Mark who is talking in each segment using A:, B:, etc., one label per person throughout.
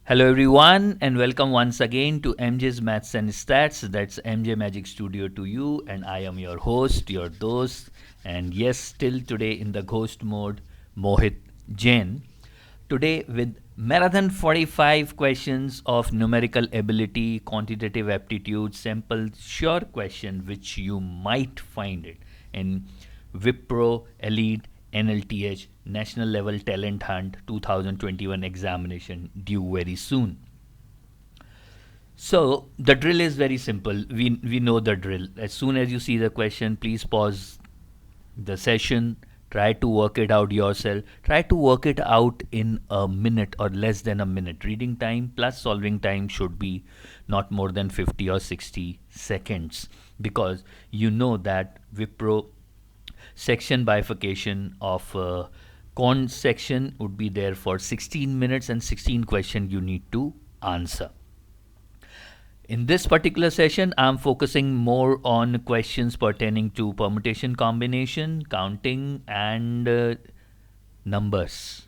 A: Hello everyone and welcome once again to MJ's Maths and Stats. That's MJ Magic Studio to you, and I am your host, your dost, and yes, still today in the ghost mode, Mohit Jain. Today with marathon 45 questions of numerical ability, quantitative aptitude, simple sure question which you might find it in Wipro Elite NLTH National Level Talent Hunt 2021 examination due very soon. So the drill is very simple. We know the drill. As soon as you see the question, please pause the session. Try to work it out yourself. Try to work it out in a minute or less than a minute. Reading time plus solving time should be not more than 50 or 60 seconds, because you know that Wipro section bifurcation of con section would be there for 16 minutes and 16 questions you need to answer. In this particular session, I'm focusing more on questions pertaining to permutation combination, counting, and numbers,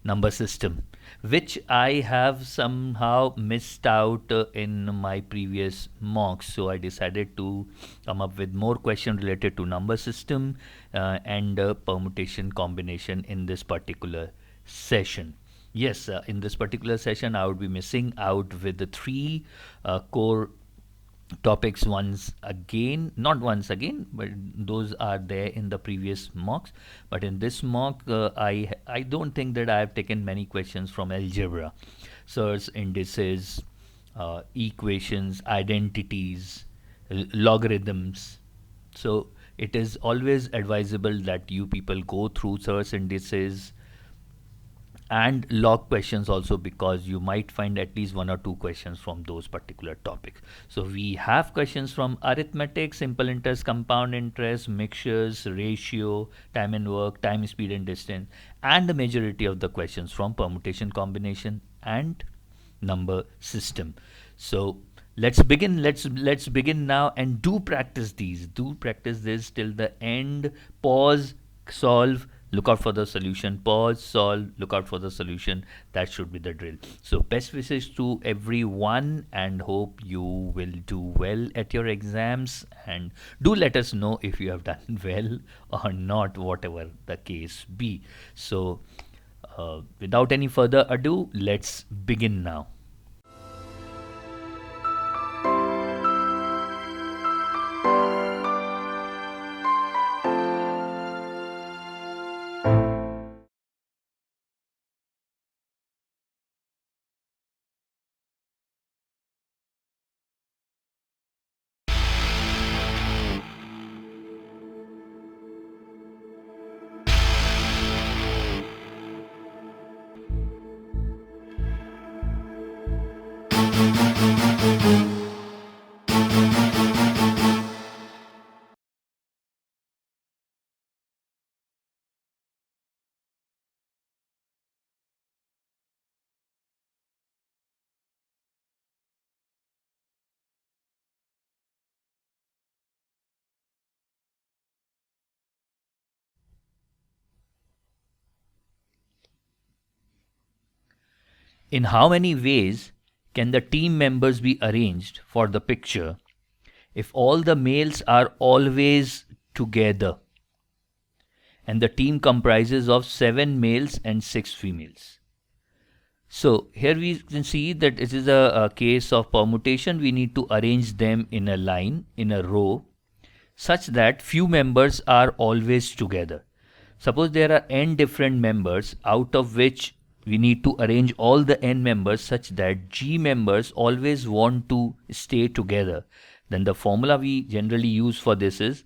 A: number system, which I have somehow missed out in my previous mocks. So I decided to come up with more questions related to number system and permutation combination in this particular session. Yes, in this particular session, I would be missing out with the three core topics once again, not once again, but those are there in the previous mocks. But in this mock, I don't think that I have taken many questions from algebra, search indices, equations, identities, logarithms. So it is always advisable that you people go through search indices and log questions also, because you might find at least one or two questions from those particular topics. So we have questions from arithmetic, simple interest, compound interest, mixtures, ratio, time and work, time, speed and distance, and the majority of the questions from permutation combination and number system. So let's begin now, and do practice these. Do practice this till the end. Pause, solve, look out for the solution. Pause, solve, look out for the solution. That should be the drill. So best wishes to everyone, and hope you will do well at your exams, and do let us know if you have done well or not, whatever the case be. So without any further ado, let's begin now. In how many ways can the team members be arranged for the picture if all the males are always together and the team comprises of 7 males and 6 females? So here we can see that it is a case of permutation. We need to arrange them in a line, in a row, such that few members are always together. Suppose there are n different members, out of which we need to arrange all the n members such that g members always want to stay together. Then the formula we generally use for this is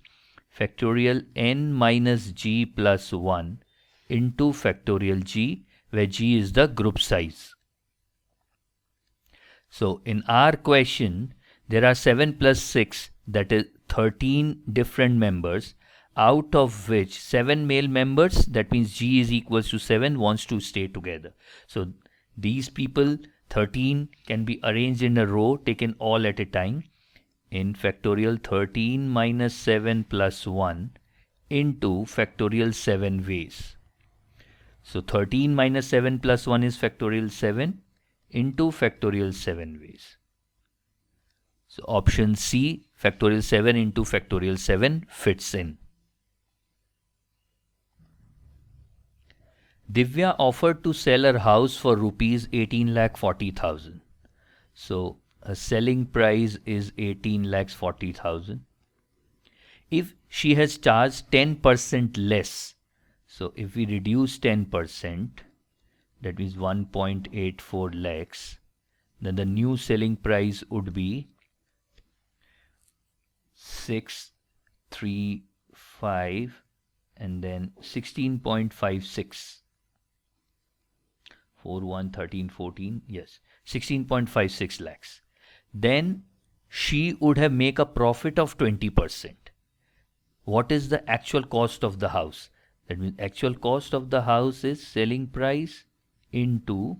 A: factorial n minus g plus 1 into factorial g, where g is the group size. So in our question, there are 7 plus 6, that is 13 different members, out of which 7 male members, that means g is equals to 7, wants to stay together. So these people, 13, can be arranged in a row, taken all at a time, in factorial 13 minus 7 plus 1 into factorial 7 ways. So 13 minus 7 plus 1 is factorial 7 into factorial 7 ways. So option C, factorial 7 into factorial 7 fits in. Divya offered to sell her house for rupees 18,40,000. So a selling price is 18,40,000. If she has charged 10% less, so if we reduce 10%, that means 1.84 lakhs, then the new selling price would be 635 and then 16.56. 4, 1, 13, 14, yes, 16.56 lakhs. Then she would have make a profit of 20%. What is the actual cost of the house? That means actual cost of the house is selling price into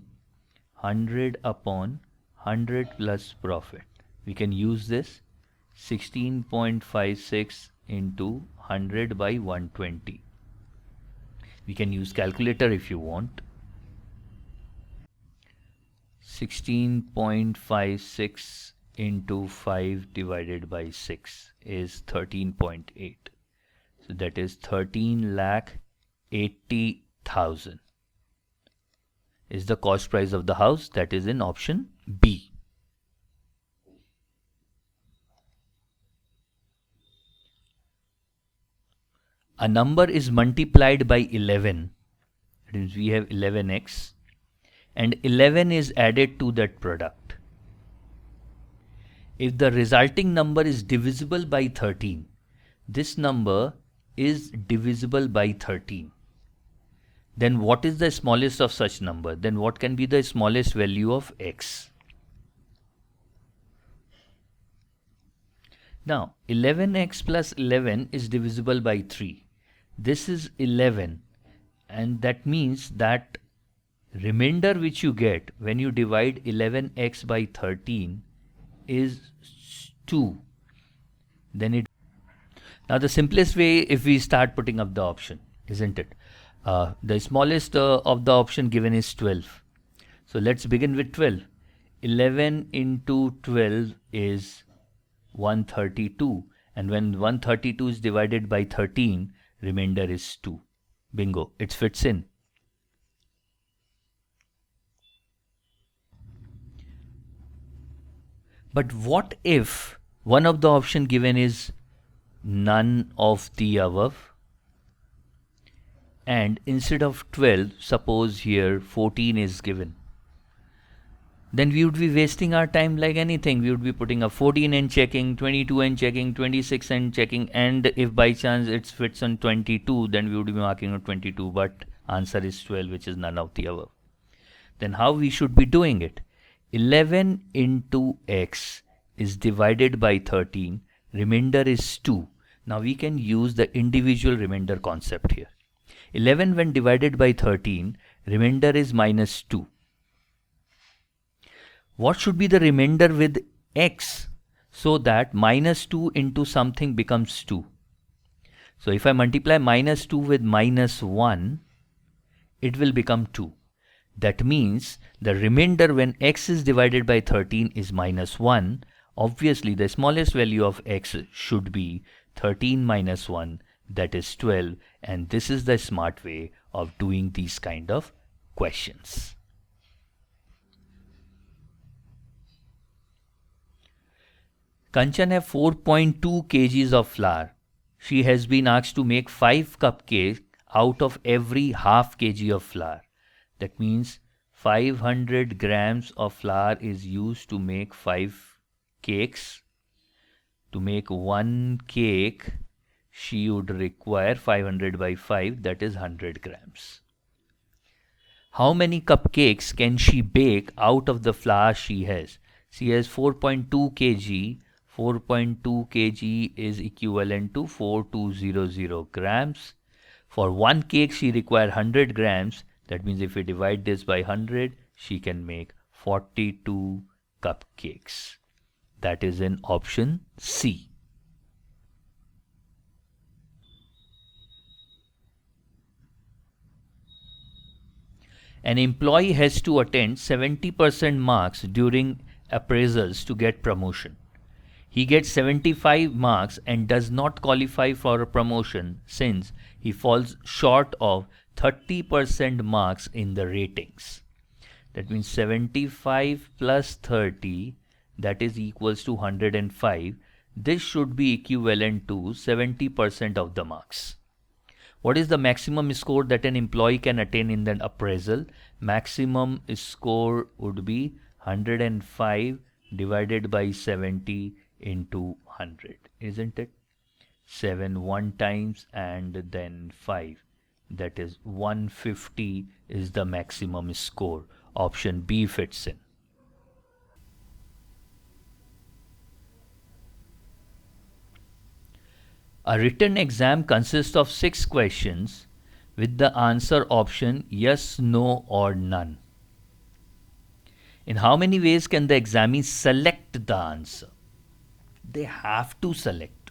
A: 100 upon 100 plus profit. We can use this 16.56 into 100 by 120. We can use calculator if you want. 16.56 into 5 divided by 6 is 13.8. So that is 13,80,000 is the cost price of the house. That is in option B. A number is multiplied by 11. That means we have 11x and 11 is added to that product. If the resulting number is divisible by 13, this number is divisible by 13. Then what is the smallest of such number? Then what can be the smallest value of x? Now 11x plus 11 is divisible by 3. This is 11 and that means that remainder which you get when you divide 11x by 13 is 2. Then it. Now the simplest way, if we start putting up the option, isn't it? The smallest of the option given is 12. So let's begin with 12. 11 into 12 is 132, and when 132 is divided by 13, remainder is 2. Bingo, it fits in. But what if one of the option given is none of the above, and instead of 12, suppose here 14 is given? Then we would be wasting our time like anything. We would be putting a 14 and checking, 22 and checking, 26 and checking, and if by chance it fits on 22, then we would be marking on 22, but answer is 12, which is none of the above. Then how we should be doing it? 11 into x is divided by 13, remainder is 2. Now we can use the individual remainder concept here. 11 when divided by 13, remainder is minus 2. What should be the remainder with x so that minus 2 into something becomes 2? So if I multiply minus 2 with minus 1, it will become 2. That means the remainder when x is divided by 13 is minus 1. Obviously, the smallest value of x should be 13 minus 1, that is 12. And this is the smart way of doing these kind of questions. Kanchan has 4.2 kgs of flour. She has been asked to make 5 cupcakes out of every half kg of flour. That means 500 grams of flour is used to make 5 cakes. To make 1 cake, she would require 500 by 5, that is 100 grams. How many cupcakes can she bake out of the flour she has? She has 4.2 kg. 4.2 kg is equivalent to 4200 grams. For 1 cake, she requires 100 grams. That means if we divide this by 100, she can make 42 cupcakes. That is in option C. An employee has to attend 70% marks during appraisals to get promotion. He gets 75 marks and does not qualify for a promotion since he falls short of 30% marks in the ratings. That means 75 plus 30, that is equals to 105. This should be equivalent to 70% of the marks. What is the maximum score that an employee can attain in an appraisal? Maximum score would be 105 divided by 70 into 100, isn't it? 7 one times and then 5. That is 150 is the maximum score. Option B fits in. A written exam consists of 6 questions with the answer option yes, no or none. In how many ways can the examiner select the answer? They have to select.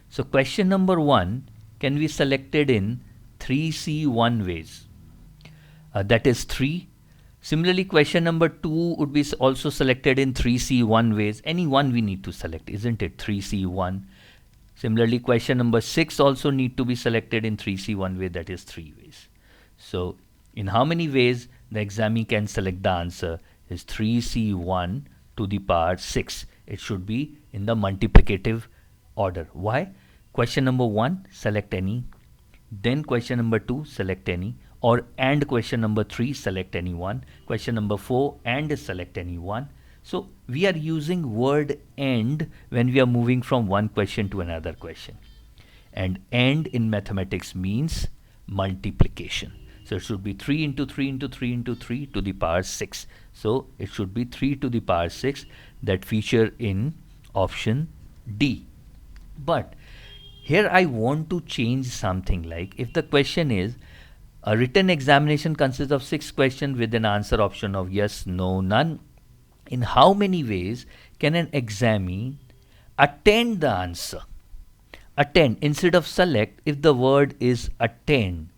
A: So question number 1 can be selected in 3C1 ways. That is 3. Similarly, question number 2 would be also selected in 3C1 ways. Any one we need to select, isn't it? 3C1. Similarly, question number 6 also need to be selected in 3C1 way, that is 3 ways. So, in how many ways the examiner can select the answer is 3C1 to the power 6. It should be in the multiplicative order. Why? Question number 1, select any. Then question number 2, select any. Or and question number 3, select any one. Question number 4, and select any one. So we are using word and when we are moving from one question to another question. And in mathematics means multiplication. So it should be 3 into 3 into 3 into 3 to the power 6. So it should be 3 to the power 6 that feature in option D. But here I want to change something, like if the question is a written examination consists of 6 questions with an answer option of yes, no, none. In how many ways can an examine attend the answer? Attend instead of select if the word is attend.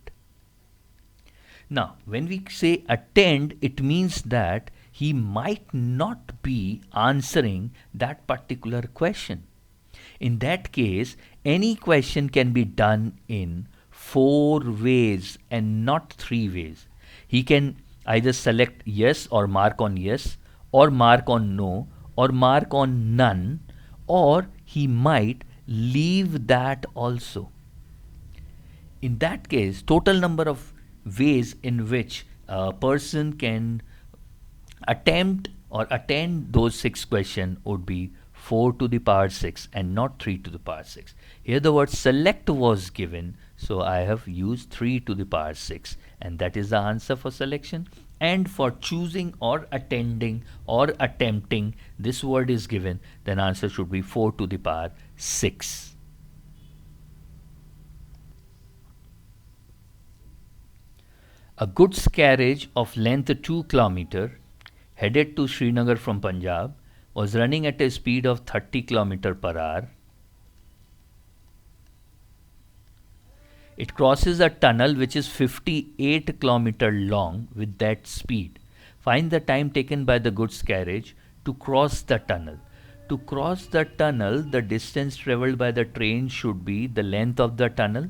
A: Now, when we say attend, it means that he might not be answering that particular question. In that case, any question can be done in 4 ways and not 3 ways. He can either select yes or mark on yes, or mark on no, or mark on none, or he might leave that also. In that case, total number of ways in which a person can attempt or attend those 6 questions would be 4 to the power 6 and not 3 to the power 6. Here the word select was given, so I have used 3 to the power 6, and that is the answer for selection. And for choosing or attending or attempting, this word is given, then answer should be 4 to the power 6. A goods carriage of length 2 km headed to Srinagar from Punjab was running at a speed of 30 km per hour. It crosses a tunnel which is 58 km long with that speed. Find the time taken by the goods carriage to cross the tunnel. To cross the tunnel, the distance traveled by the train should be the length of the tunnel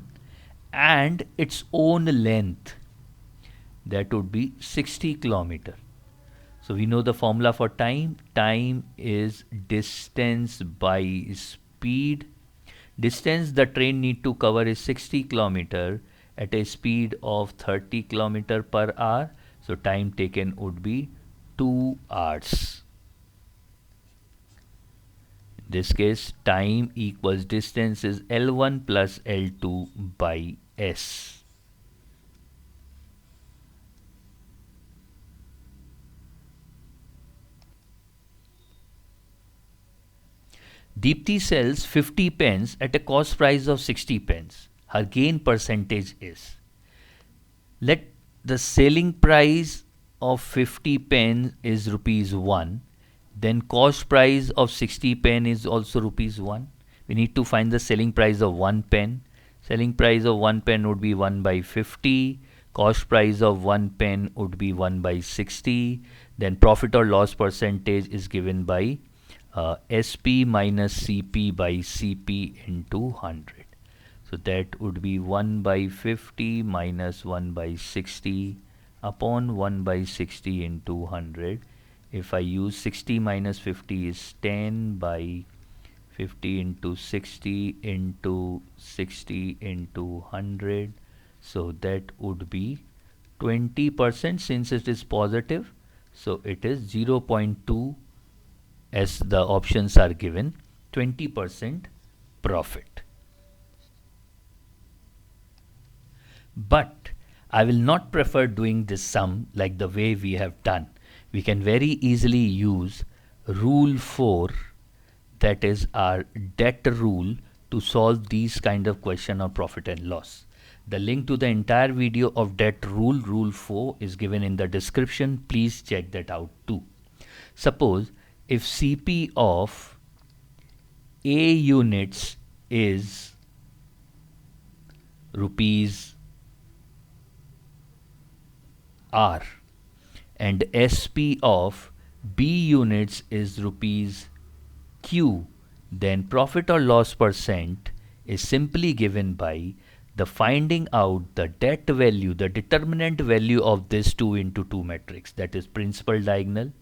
A: and its own length. That would be 60 km. So we know the formula for time. Time is distance by speed. Distance the train need to cover is 60 km at a speed of 30 km per hour. So time taken would be 2 hours. In this case, time equals distance is L1 plus L2 by S. Deepti sells 50 pens at a cost price of 60 pence. Her gain percentage is. Let the selling price of 50 pens is rupees 1. Then cost price of 60 pen is also rupees 1. We need to find the selling price of 1 pen. Selling price of 1 pen would be 1 by 50. Cost price of 1 pen would be 1 by 60. Then profit or loss percentage is given by SP minus CP by CP into 100. So that would be 1 by 50 minus 1 by 60 upon 1 by 60 into 100. If I use 60 minus 50 is 10 by 50 into 60 into 60 into 100. So that would be 20% since it is positive. So it is 0.2 as the options are given, 20% profit. But I will not prefer doing this sum like the way we have done. We can very easily use rule 4, that is our debt rule, to solve these kind of question on profit and loss. The link to the entire video of debt rule, rule 4, is given in the description. Please check that out too. Suppose if CP of A units is rupees R and SP of B units is rupees Q, then profit or loss percent is simply given by the finding out the debt value, the determinant value of this 2 into 2 matrix, that is principal diagonal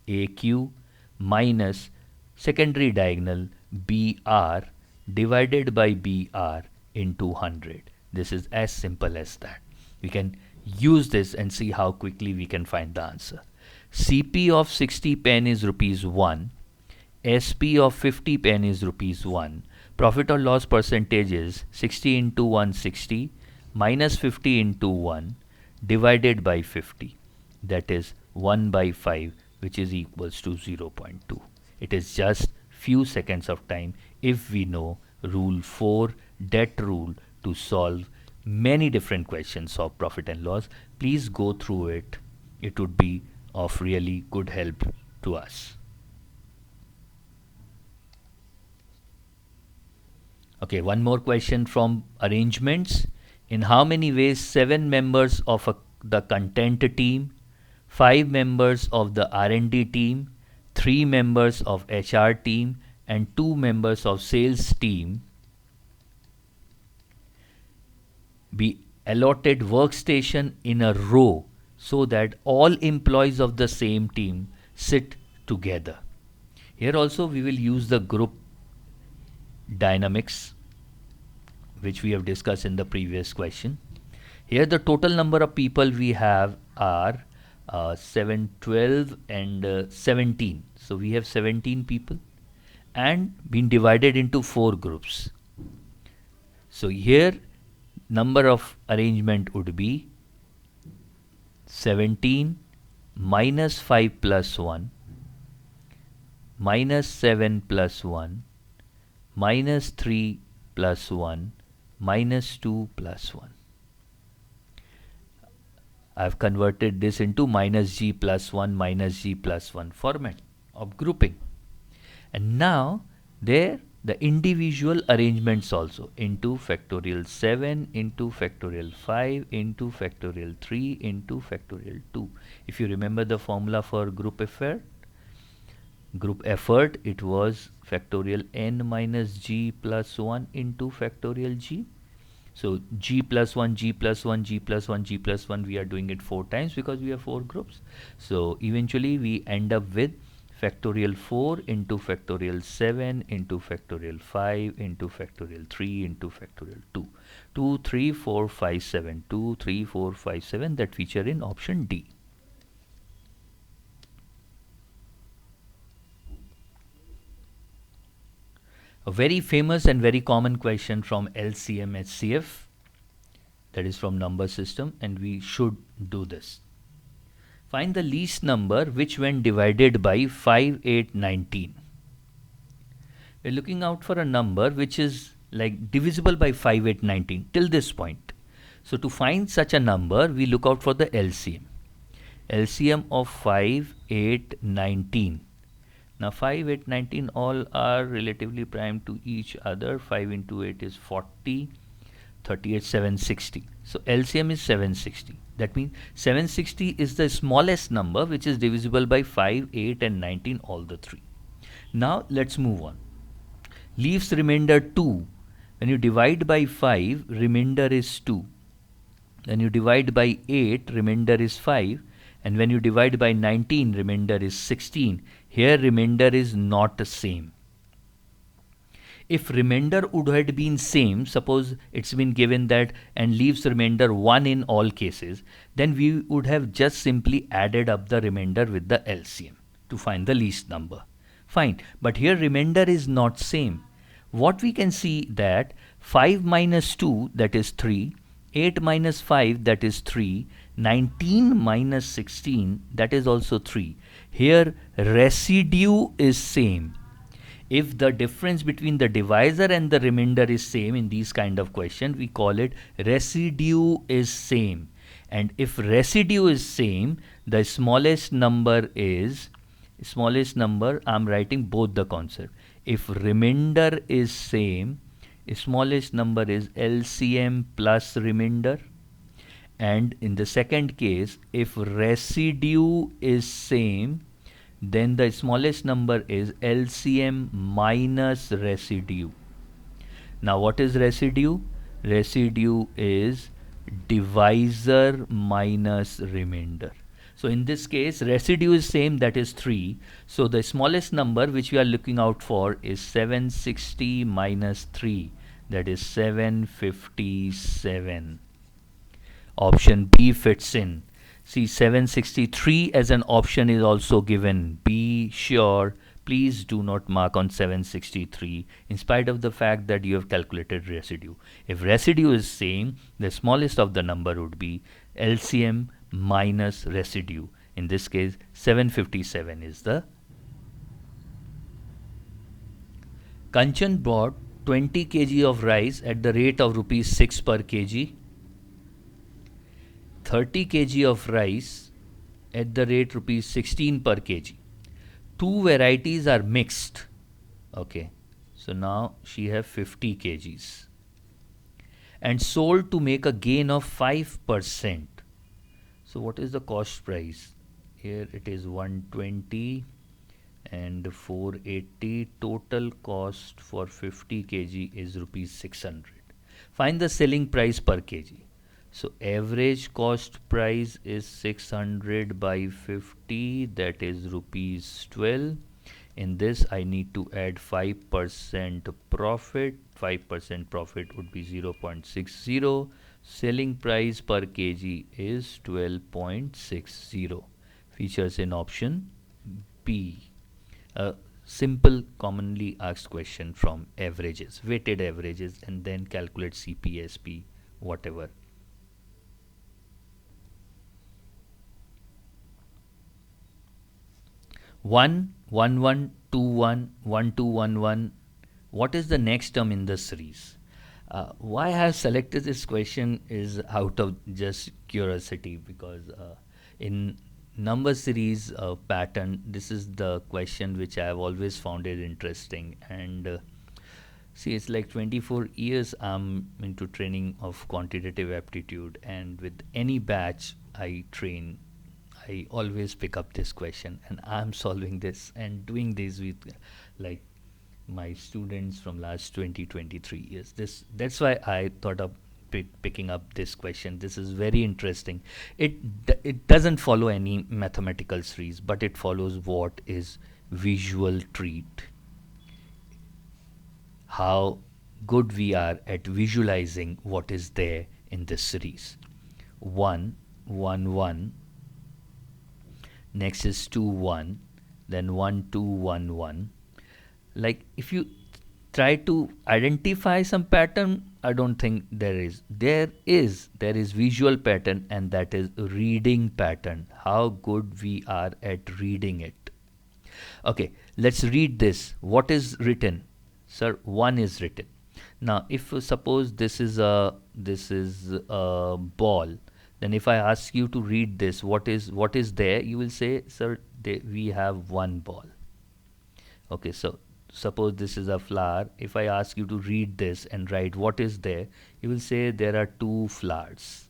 A: AQ minus secondary diagonal BR divided by BR into 100. This is as simple as that. We can use this and see how quickly we can find the answer. CP of 60 pen is rupees 1. SP of 50 pen is rupees 1. Profit or loss percentage is 60 into 160 minus 50 into 1 divided by 50. That is 1 by 5, which is equals to 0.2. It is just few seconds of time if we know rule 4, debt rule, to solve many different questions of profit and loss. Please go through it. It would be of really good help to us. Okay, one more question from arrangements. In how many ways 7 members of the content team, 5 members of the R&D team, 3 members of HR team, and 2 members of sales team be allotted workstation in a row so that all employees of the same team sit together? Here also we will use the group dynamics which we have discussed in the previous question. Here the total number of people we have are 7, 12 and 17. So we have 17 people and been divided into 4 groups. So here number of arrangement would be 17 minus 5 plus 1 minus 7 plus 1 minus 3 plus 1 minus 2 plus 1. I've converted this into minus g plus 1 minus g plus 1 format of grouping. And now there the individual arrangements also into factorial 7 into factorial 5 into factorial 3 into factorial 2. If you remember the formula for group effort, it was factorial n minus g plus 1 into factorial g. So g plus 1, g plus 1, g plus 1, g plus 1, we are doing it 4 times because we have 4 groups. So eventually we end up with factorial 4 into factorial 7 into factorial 5 into factorial 3 into factorial 2. 2, 3, 4, 5, 7. 2, 3, 4, 5, 7 that feature in option D. A very famous and very common question from LCM HCF, that is from number system, and we should do this. Find the least number which when divided by 5, 8, 19. We're looking out for a number which is like divisible by 5, 8, 19 till this point. So to find such a number, we look out for the LCM. LCM of 5, 8, 19. Now 5, 8, 19 all are relatively prime to each other. 5 into 8 is 40, 38, 7, 60. So LCM is 760. That means 760 is the smallest number which is divisible by 5, 8 and 19, all the three. Now let's move on. Leaves remainder 2. When you divide by 5, remainder is 2. When you divide by 8, remainder is 5. And when you divide by 19, remainder is 16. Here remainder is not the same. If remainder would have been same, suppose it's been given that and leaves remainder 1 in all cases, then we would have just simply added up the remainder with the LCM to find the least number. Fine, but here remainder is not same. What we can see that 5 minus 2, that is 3, 8 minus 5, that is 3, 19 minus 16, that is also 3. Here residue is same. If the difference between the divisor and the remainder is same in these kind of question, we call it residue is same. And if residue is same, the smallest number, I'm writing both the concept. If remainder is same, smallest number is LCM plus remainder. And in the second case, if residue is same, then the smallest number is LCM minus residue. Now what is residue? Residue is divisor minus remainder. So in this case, residue is same, that is 3. So the smallest number which we are looking out for is 760 minus 3, that is 757. Option B fits in. See, 763 as an option is also given. Be sure, please do not mark on 763 in spite of the fact that you have calculated residue. If residue is same, the smallest of the number would be LCM minus residue. In this case, 757 is the. Kanchan bought 20 kg of rice at the rate of rupees 6 per kg. 30 kg of rice at the rate rupees 16 per kg. Two varieties are mixed. Okay, so now she have 50 kgs and sold to make a gain of 5%. So what is the cost price? Here it is 120 and 480. Total cost for 50 kg is rupees 600. Find the selling price per kg. So average cost price is 600 by 50, that is rupees 12. In this I need to add 5% profit. 5% profit would be 0.60. Selling price per kg is 12.60. Features in option B. A simple commonly asked question from averages, weighted averages, and then calculate CPSP, whatever. 1, 1, 1, 2, 1, 1, 2, 1, 1. What is the next term in the series? Why I have selected this question is out of just curiosity, because in number series pattern, this is the question which I have always found it interesting. And see, it's like 24 years I'm into training of quantitative aptitude, and with any batch I train, I always pick up this question, and I'm solving this and doing this with like my students from last 23 years. That's why I thought of picking up this question. This is very interesting. It doesn't follow any mathematical series, but it follows what is visual treat. How good we are at visualizing what is there in this series. 1, 1, 1. Next is 2, 1. Then 1, 2, 1, 1. Like if you try to identify some pattern, I don't think there is. There is visual pattern, and that is reading pattern. How good we are at reading it. Okay, let's read this. What is written? Sir, 1 is written. Now, if suppose this is a ball, then if I ask you to read this, what is there? You will say, sir, we have 1 ball. Okay, so suppose this is a flower. If I ask you to read this and write what is there, you will say there are 2 flowers.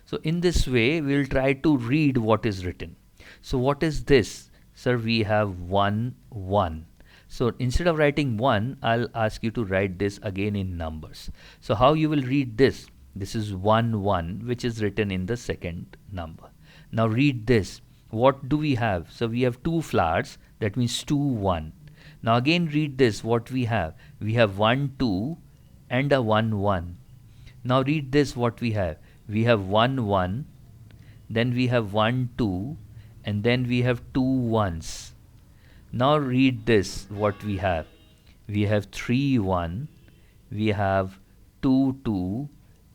A: So in this way, we will try to read what is written. So what is this? Sir, we have 1, 1. So instead of writing 1, I'll ask you to write this again in numbers. So how you will read this? This is 1, 1, which is written in the second number. Now read this. What do we have? So we have 2 flowers. That means 2, 1. Now again read this. What we have? We have 1, 2 and a 1, 1. Now read this. What we have? We have 1, 1. Then we have 1, 2. And then we have 2 ones. Now read this. What we have? We have 3, 1. We have 2, 2.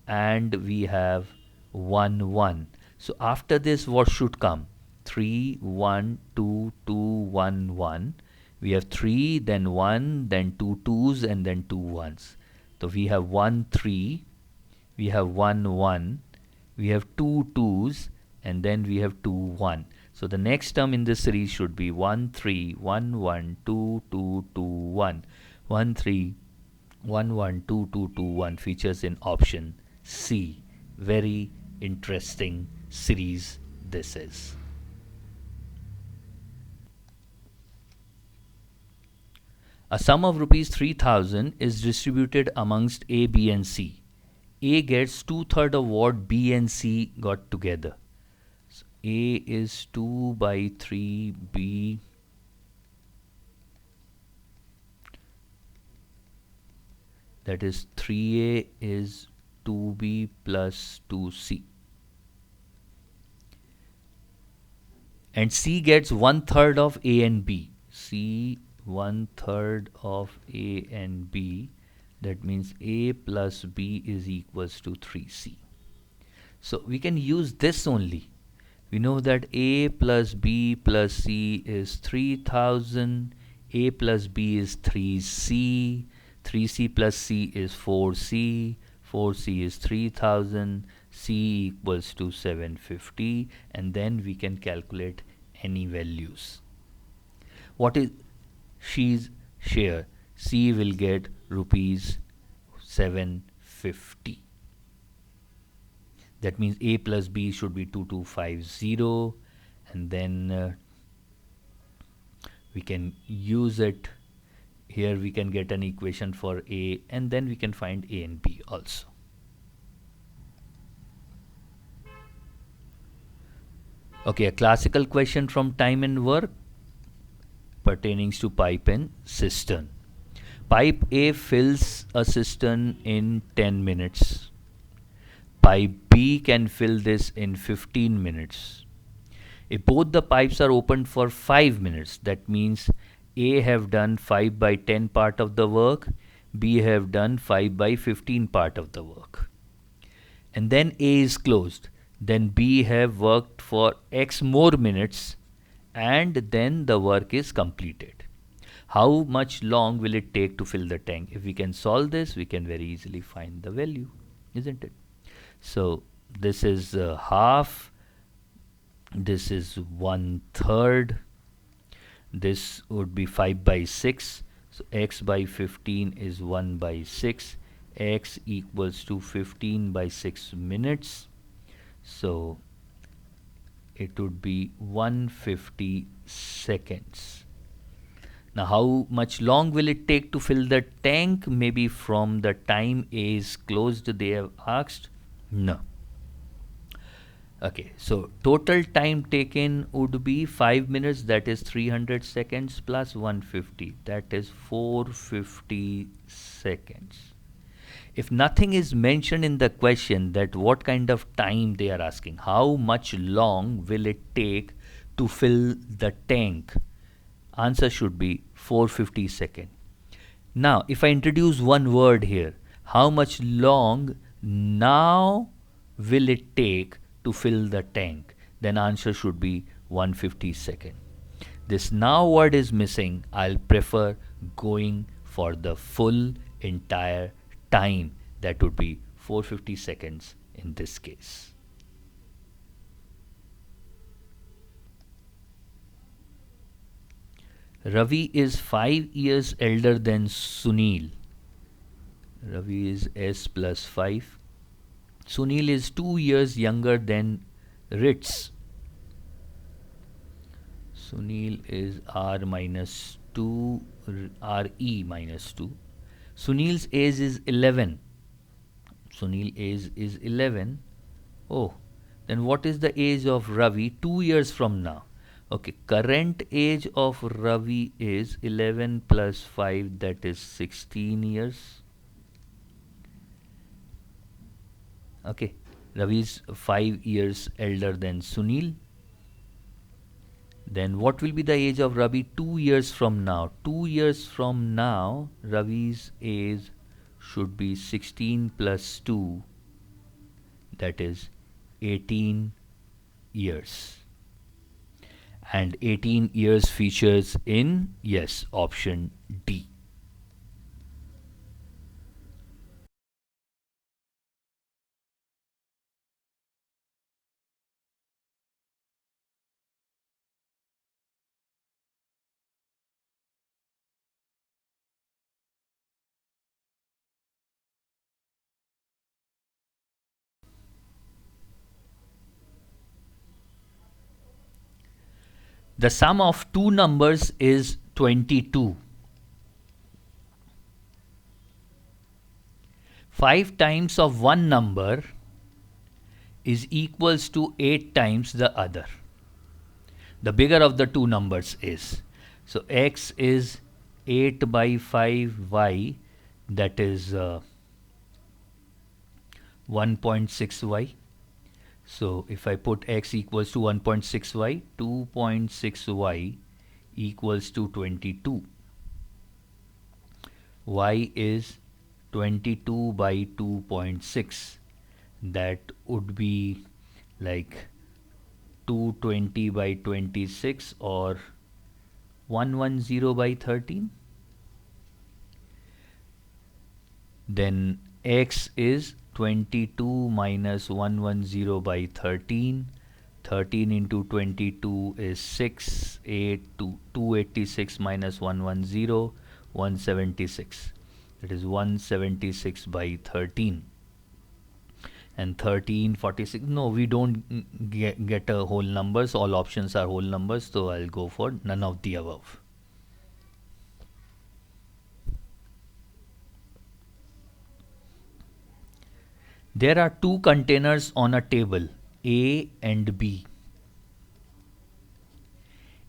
A: And we have 1, 1. So after this, what should come? 3, 1, 2, 2, 1, 1. We have 3, then 1, then 2 2s, and then 2 1s. So we have 1, 3. We have 1, 1. We have 2 2s, and then we have 2 1. So the next term in this series should be 1 3 1 1 2 2 2 1. 1 3 1 1 2 2 2 1 features in option C. Very interesting series this is. A sum of rupees 3000 is distributed amongst A, B and C. A gets 2/3 of what B and C got together. So A is 2 by 3, B that is 3A is 2B plus 2C. And C gets 1/3 of A and B. C 1/3 of A and B. That means A plus B is equals to 3C. So we can use this only. We know that A plus B plus C is 3000. A plus B is 3C. 3C plus C is 4C. 4C is 3000. C equals to 750. And then we can calculate any values. What is she's share? C will get rupees 750. That means A plus B should be 2250, and then we can use it. Here we can get an equation for A, and then we can find A and B also. Okay, a classical question from Time and Work pertaining to pipe and cistern. Pipe A fills a cistern in 10 minutes. Pipe B can fill this in 15 minutes. If both the pipes are opened for 5 minutes, that means A have done 5 by 10 part of the work, B have done 5 by 15 part of the work. And then A is closed. Then B have worked for X more minutes, and then the work is completed. How much long will it take to fill the tank? If we can solve this, we can very easily find the value, isn't it? So this is half, this is 1/3, this would be 5 by 6, so X by 15 is 1 by 6, X equals to 15 by 6 minutes, so it would be 150 seconds. Now how much long will it take to fill the tank? Maybe from the time A is closed they have asked. No. Okay, so total time taken would be 5 minutes, that is 300 seconds plus 150, that is 450 seconds. If nothing is mentioned in the question that what kind of time they are asking, how much long will it take to fill the tank, answer should be 450 seconds. Now if I introduce one word here, how much long now will it take to fill the tank, then answer should be 150 seconds. This now word is missing. I'll prefer going for the full entire time, that would be 450 seconds in this case. Ravi is 5 years elder than Sunil. Ravi is S plus 5. Sunil is 2 years younger than Ritz. Sunil is R minus 2, RE minus 2. Sunil's age is 11. Sunil age is 11. Oh, then what is the age of Ravi 2 years from now? Okay, current age of Ravi is 11 plus 5, that is 16 years. Okay, Ravi is 5 years elder than Sunil. Then what will be the age of Ravi 2 years from now? 2 years from now, Ravi's age should be 16 plus 2, that is 18 years. And 18 years features in, yes, option D. The sum of two numbers is 22. 5 times of one number is equals to 8 times the other. The bigger of the two numbers is. So x is 8 by 5y, that is 1.6y. So if I put x equals to 1.6y, 2.6y equals to 22. Y is 22 by 2.6. That would be like 220 by 26 or 110 by 13. Then x is 22 minus 110 by 13. 13 into 22 is 6. 286 minus 110, 176. That is 176 by 13. And 13, 46. No, we don't get a whole numbers. All options are whole numbers. So I'll go for none of the above. There are two containers on a table, A and B.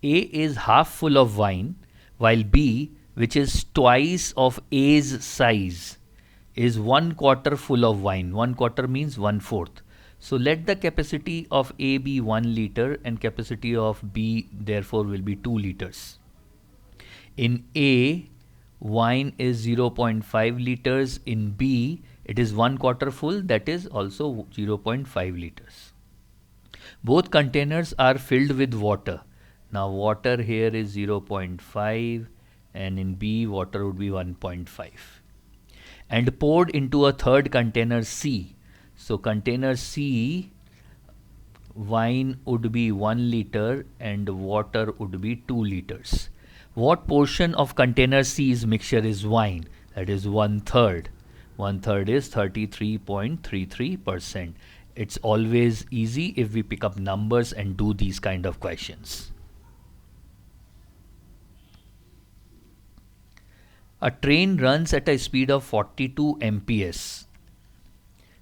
A: A is half full of wine, while B, which is twice of A's size, is 1/4 full of wine. 1/4 means 1/4. So let the capacity of A be 1 liter and capacity of B therefore will be 2 liters. In A, wine is 0.5 liters. In B, it is 1/4 full, that is also 0.5 liters. Both containers are filled with water. Now water here is 0.5 and in B water would be 1.5. And poured into a third container C. So container C, wine would be 1 liter and water would be 2 liters. What portion of container C's mixture is wine? That is 1/3. 1/3 is 33.33%. It's always easy if we pick up numbers and do these kind of questions. A train runs at a speed of 42 mph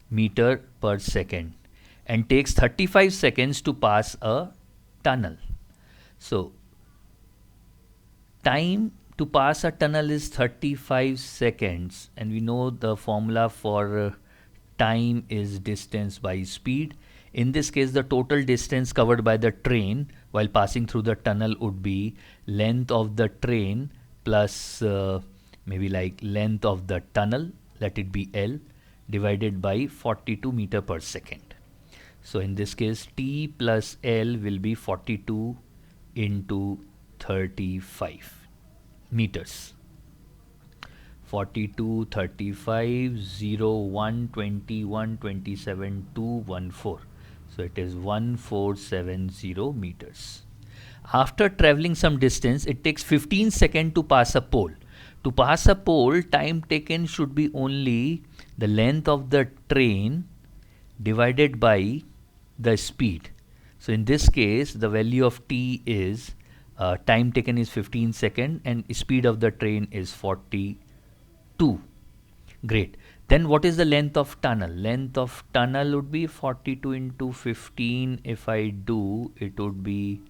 A: meter per second and takes 35 seconds to pass a tunnel. So time to pass a tunnel is 35 seconds, and we know the formula for time is distance by speed. In this case, the total distance covered by the train while passing through the tunnel would be length of the train plus maybe like length of the tunnel, let it be L, divided by 42 meter per second. So in this case, T plus L will be 42 into 35 meters. 42, 35, 0, 1, 21, 27, 2, 1, 4. So it is 1470 meters. After traveling some distance, it takes 15 seconds to pass a pole. To pass a pole, time taken should be only the length of the train divided by the speed. So in this case, the value of t is time taken is 15 seconds and speed of the train is 42. Great. Then what is the length of tunnel? Length of tunnel would be 42 into 15. If I do, it would be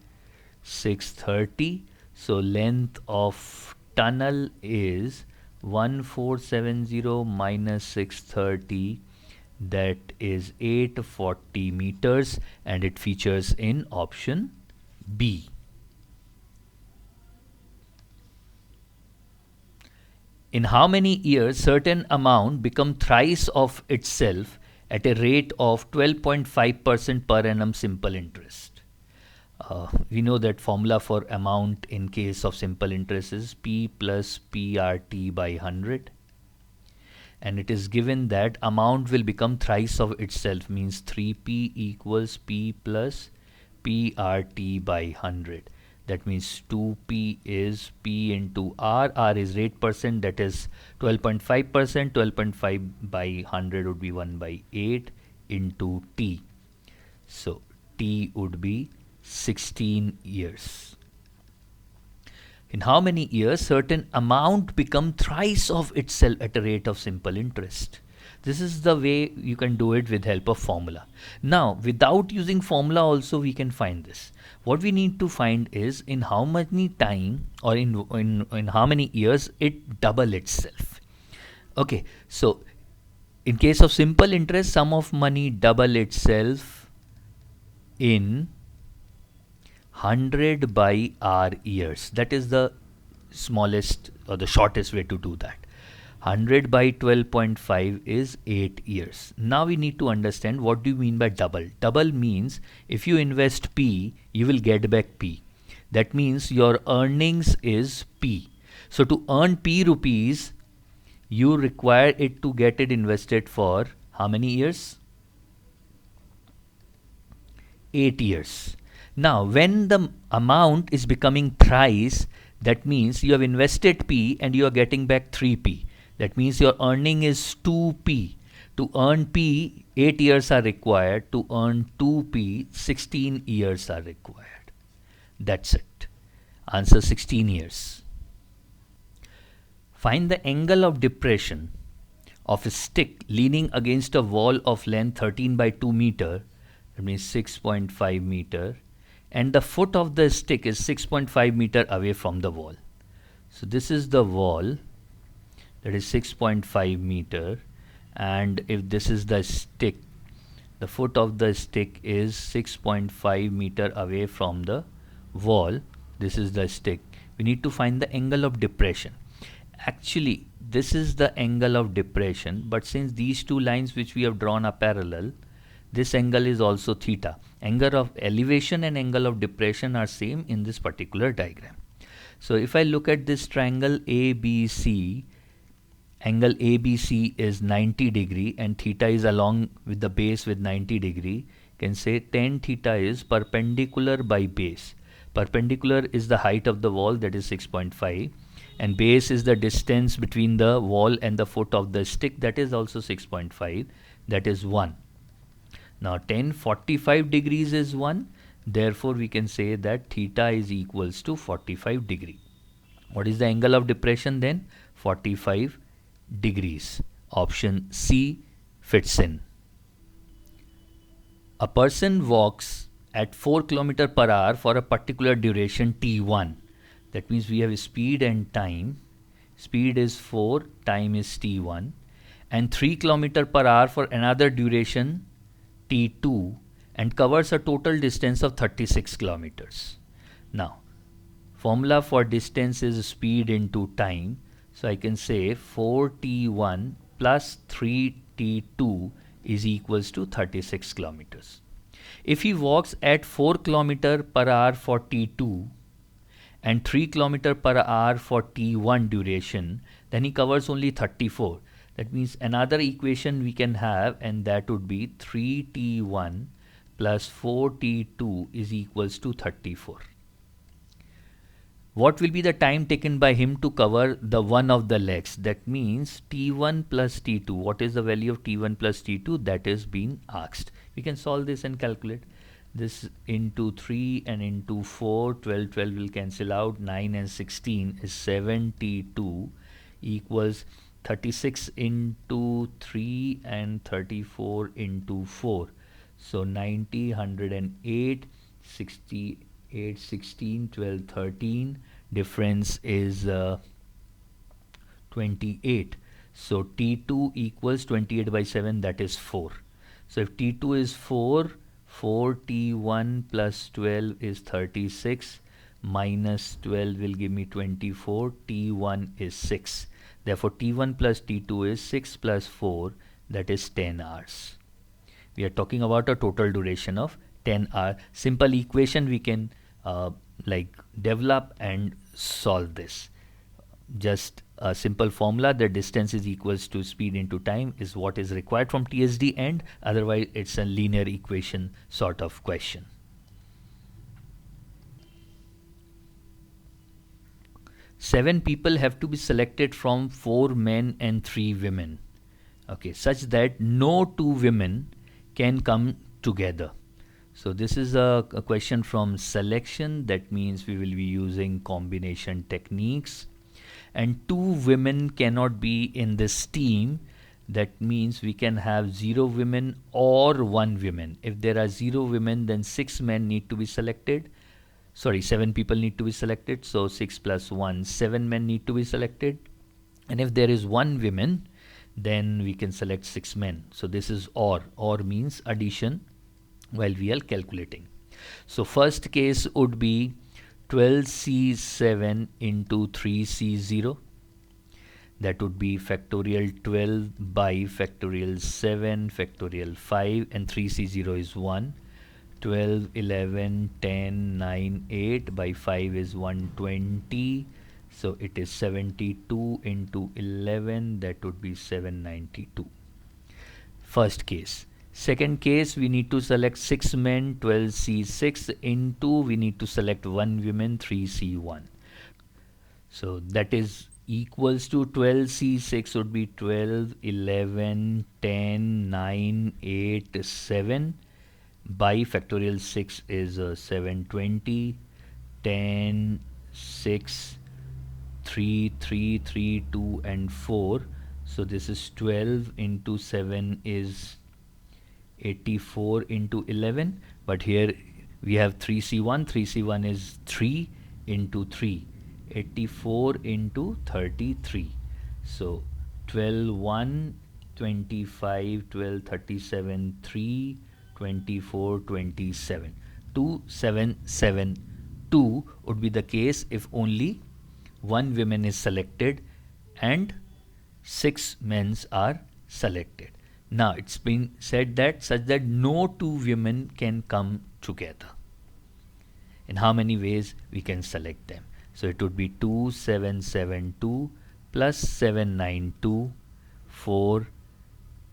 A: 630. So length of tunnel is 1470 minus 630, that is 840 meters, and it features in option B. In how many years certain amount become thrice of itself at a rate of 12.5% per annum simple interest? We know that formula for amount in case of simple interest is P plus PRT by 100. And it is given that amount will become thrice of itself, means 3P equals P plus PRT by 100. That means 2P is P into R. R is rate percent, that is 12.5%. 12.5 by 100 would be 1 by 8 into T. So T would be 16 years. In how many years certain amount become thrice of itself at a rate of simple interest? This is the way you can do it with help of formula. Now, without using formula also we can find this. What we need to find is in how many time or in how many years it double itself. Okay, so in case of simple interest, sum of money double itself in 100 by R years. That is the smallest or the shortest way to do that. 100 by 12.5 is 8 years. Now we need to understand what do you mean by double. Double means if you invest P, you will get back P. That means your earnings is P. So to earn P rupees, you require it to get it invested for how many years? 8 years. Now when the amount is becoming thrice, that means you have invested P and you are getting back 3P. That means your earning is 2P. To earn P, 8 years are required. To earn 2P, 16 years are required. That's it. Answer 16 years. Find the angle of depression of a stick leaning against a wall of length 13 by 2 meter, that means 6.5 meter, and the foot of the stick is 6.5 meter away from the wall. So this is the wall, that is 6.5 meter, and if this is the stick, the foot of the stick is 6.5 meter away from the wall. This is the stick. We need to find the angle of depression. Actually, this is the angle of depression, but since these two lines which we have drawn are parallel, this angle is also theta. Angle of elevation and angle of depression are same in this particular diagram. So if I look at this triangle ABC, angle ABC is 90 degree and theta is along with the base with 90 degree. You can say tan theta is perpendicular by base. Perpendicular is the height of the wall, that is 6.5, and base is the distance between the wall and the foot of the stick, that is also 6.5, that is 1. Now tan 45 degrees is 1, therefore we can say that theta is equals to 45 degree. What is the angle of depression then? 45 degrees. Option C fits in. A person walks at 4 km per hour for a particular duration t1. That means we have speed and time. Speed is 4, time is t1, and 3 km per hour for another duration t2, and covers a total distance of 36 kilometers. Now, formula for distance is speed into time. So I can say 4t1 plus 3t2 is equals to 36 kilometers. If he walks at 4 km per hour for t2 and 3 km per hour for t1 duration, then he covers only 34. That means another equation we can have, and that would be 3t1 plus 4t2 is equals to 34. what will be the time taken by him to cover the one of the legs? That means T1 plus T2. What is the value of T1 plus T2? That is being asked. We can solve this and calculate. This into 3 and into 4, 12, 12 will cancel out. 9 and 16 is 72 equals 36 into 3 and 34 into 4. So 90, 108, 68, 16, 12, 13. Difference is 28. So T2 equals 28 by 7, that is 4. So if T2 is 4, 4T1 plus 12 is 36, minus 12 will give me 24, T1 is 6. Therefore T1 plus T2 is 6 plus 4, that is 10 hours. We are talking about a total duration of 10 hours. Simple equation we can develop and solve this. Just a simple formula, the distance is equals to speed into time is what is required from TSD end. Otherwise it's a linear equation sort of question. Seven people have to be selected from 4 men and 3 women. Okay, such that no 2 women can come together. So this is a question from selection. That means we will be using combination techniques. And 2 women cannot be in this team. That means we can have 0 women or 1 woman. If there are 0 women, then 6 men need to be selected. Sorry, 7 people need to be selected. So 6 plus 1, 7 men need to be selected. And if there is 1 woman, then we can select 6 men. So this is OR. OR means addition while we are calculating. So first case would be 12C7 into 3C0. That would be factorial 12 by factorial 7 factorial 5, and 3C0 is 1. 12, 11, 10, 9, 8 by 5 is 120. So it is 72 into 11, that would be 792. First case. Second case, we need to select 6 men, 12C6 into, we need to select 1 woman, 3C1. So that is equals to 12C6 would be 12, 11, 10, 9, 8, 7 by factorial 6 is 720, 10, 6, 3, 3, 3, 2 and 4. So this is 12 into 7 is 84 into 11, but here we have 3C1. 3C1 is 3 into 3, 84 into 33. So 12, 1, 25, 12, 37, 3, 24, 27. 2, 7, 7, 2 would be the case if only 1 woman is selected and 6 men are selected. Now it's been said that such that no 2 women can come together. In how many ways we can select them? So it would be 2, 7, 7, 2 plus 7, 9, 2, 4,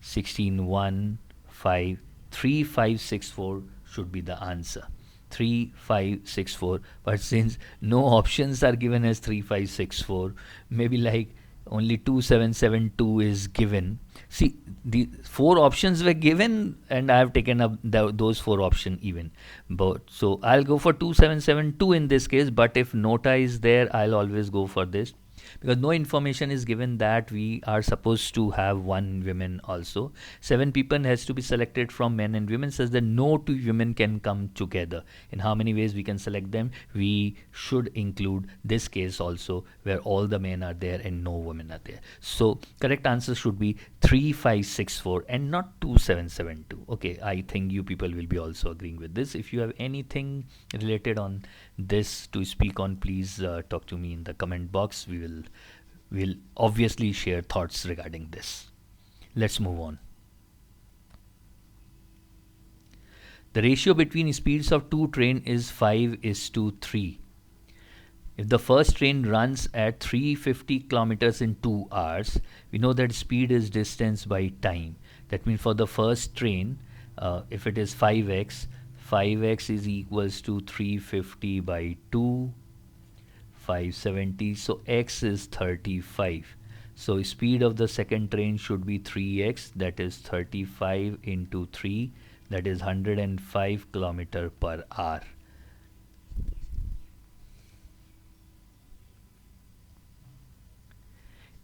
A: 16, 1, 5, 3, 5, 6, 4 should be the answer. 3, 5, 6, 4. But since no options are given as 3, 5, 6, 4, maybe like only 2, 7, 7, 2 is given. See, the 4 options were given and I have taken up those 4 options even. But so I'll go for 2, 7, 7, 2 in this case, but if nota is there, I'll always go for this. Because no information is given that we are supposed to have 1 woman also. 7 people has to be selected from men and women such that no 2 women can come together. In how many ways we can select them? We should include this case also where all the men are there and no women are there. So correct answer should be 3, 5, 6, 4 and not 2, 7, 7, 2. Okay, I think you people will be also agreeing with this. If you have anything related on this to speak on, please talk to me in the comment box. We'll obviously share thoughts regarding this. Let's move on. The ratio between speeds of 2 trains is 5:3. If the first train runs at 350 kilometers in 2 hours, we know that speed is distance by time. That means for the first train, if it is 5x, 5x is equals to 350 by 2. 570. So x is 35. So speed of the second train should be 3x, that is 35 into 3, that is 105 kilometer per hour.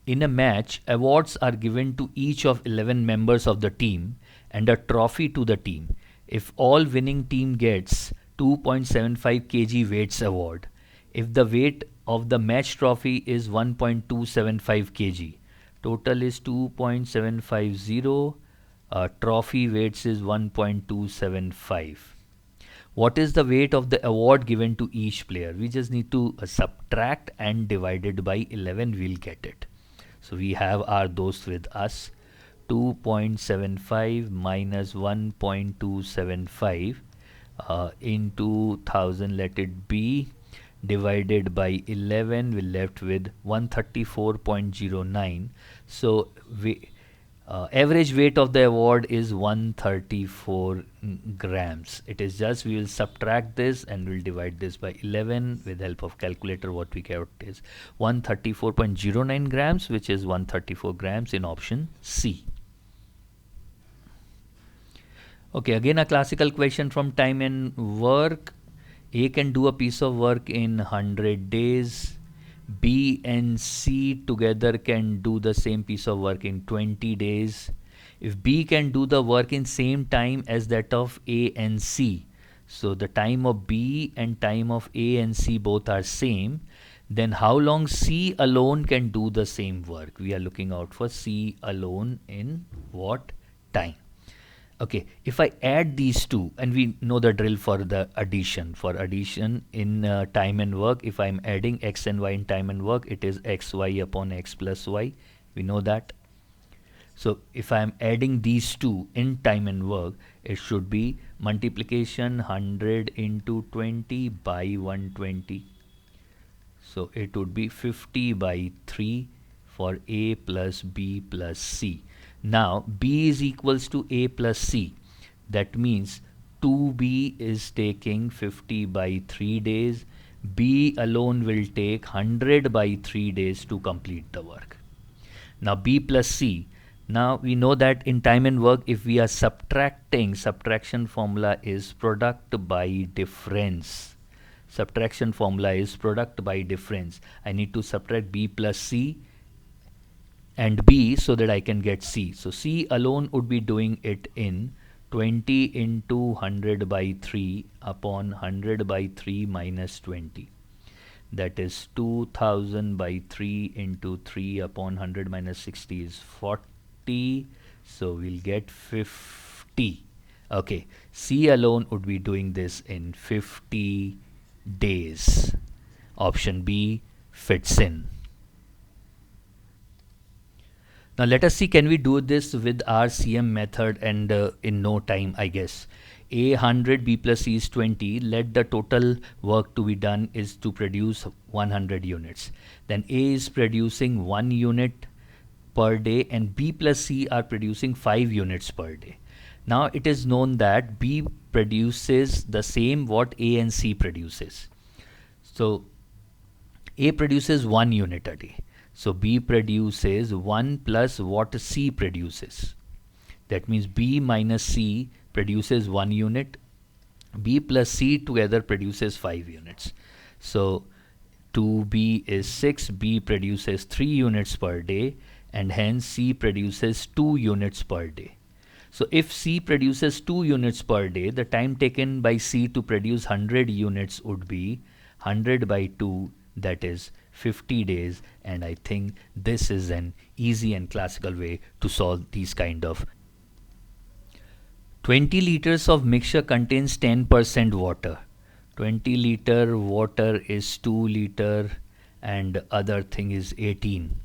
A: In a match, awards are given to each of 11 members of the team and a trophy to the team. If all winning team gets 2.75 kg weights award, if the weight of the match trophy is 1.275 kg, total is 2.750, trophy weights is 1.275. What is the weight of the award given to each player? We just need to subtract and divide it by 11, we'll get it. So we have our those with us. 2.75 minus 1.275 into 1000, let it be, divided by 11, we're left with 134.09. So average weight of the award is 134 grams. It is just, we will subtract this and we'll divide this by 11 with help of calculator. What we get is 134.09 grams, which is 134 grams in option C. Okay, again a classical question from time and work. A can do a piece of work in 100 days. B and C together can do the same piece of work in 20 days. If B can do the work in same time as that of A and C, so the time of B and time of A and C both are same, then how long C alone can do the same work? We are looking out for C alone in what time. Okay, if I add these two, and we know the drill for the addition. For addition in time and work, if I'm adding x and y in time and work, it is xy upon x plus y. We know that. So if I'm adding these two in time and work, it should be multiplication 100 into 20 by 120. So it would be 50 by 3 for A plus B plus C. Now B is equals to A plus C. That means 2B is taking 50 by 3 days. B alone will take 100 by 3 days to complete the work. Now B plus C. Now we know that in time and work, if we are subtracting, subtraction formula is product by difference. Subtraction formula is product by difference. I need to subtract B plus C and B so that I can get C. So C alone would be doing it in 20 into 100 by 3 upon 100 by 3 minus 20. That is 2000 by 3 into 3 upon 100 minus 60 is 40. So we'll get 50. Okay, C alone would be doing this in 50 days. Option B fits in. Now let us see, can we do this with our CM method and in no time, I guess. A 100, B plus C is 20. Let the total work to be done is to produce 100 units. Then A is producing 1 unit per day and B plus C are producing 5 units per day. Now it is known that B produces the same what A and C produces. So A produces 1 unit a day. So B produces 1 plus what C produces. That means B minus C produces 1 unit. B plus C together produces 5 units. So 2B is 6. B produces 3 units per day and hence C produces 2 units per day. So if C produces 2 units per day, the time taken by C to produce 100 units would be 100 by 2, that is 50 days, and I think this is an easy and classical way to solve these kind of. 20 liters of mixture contains 10% water. 20 liter water is 2 liter and other thing is 18.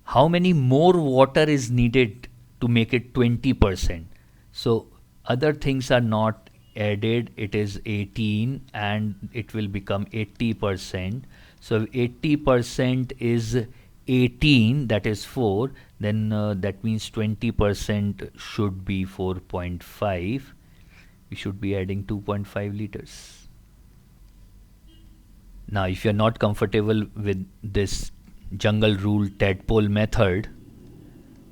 A: How many more water is needed to make it 20%? So other things are not added, it is 18 and it will become 80%. So 80% is 18, that is 4, then that means 20% should be 4.5. We should be adding 2.5 liters. Now, if you're not comfortable with this jungle rule tadpole method,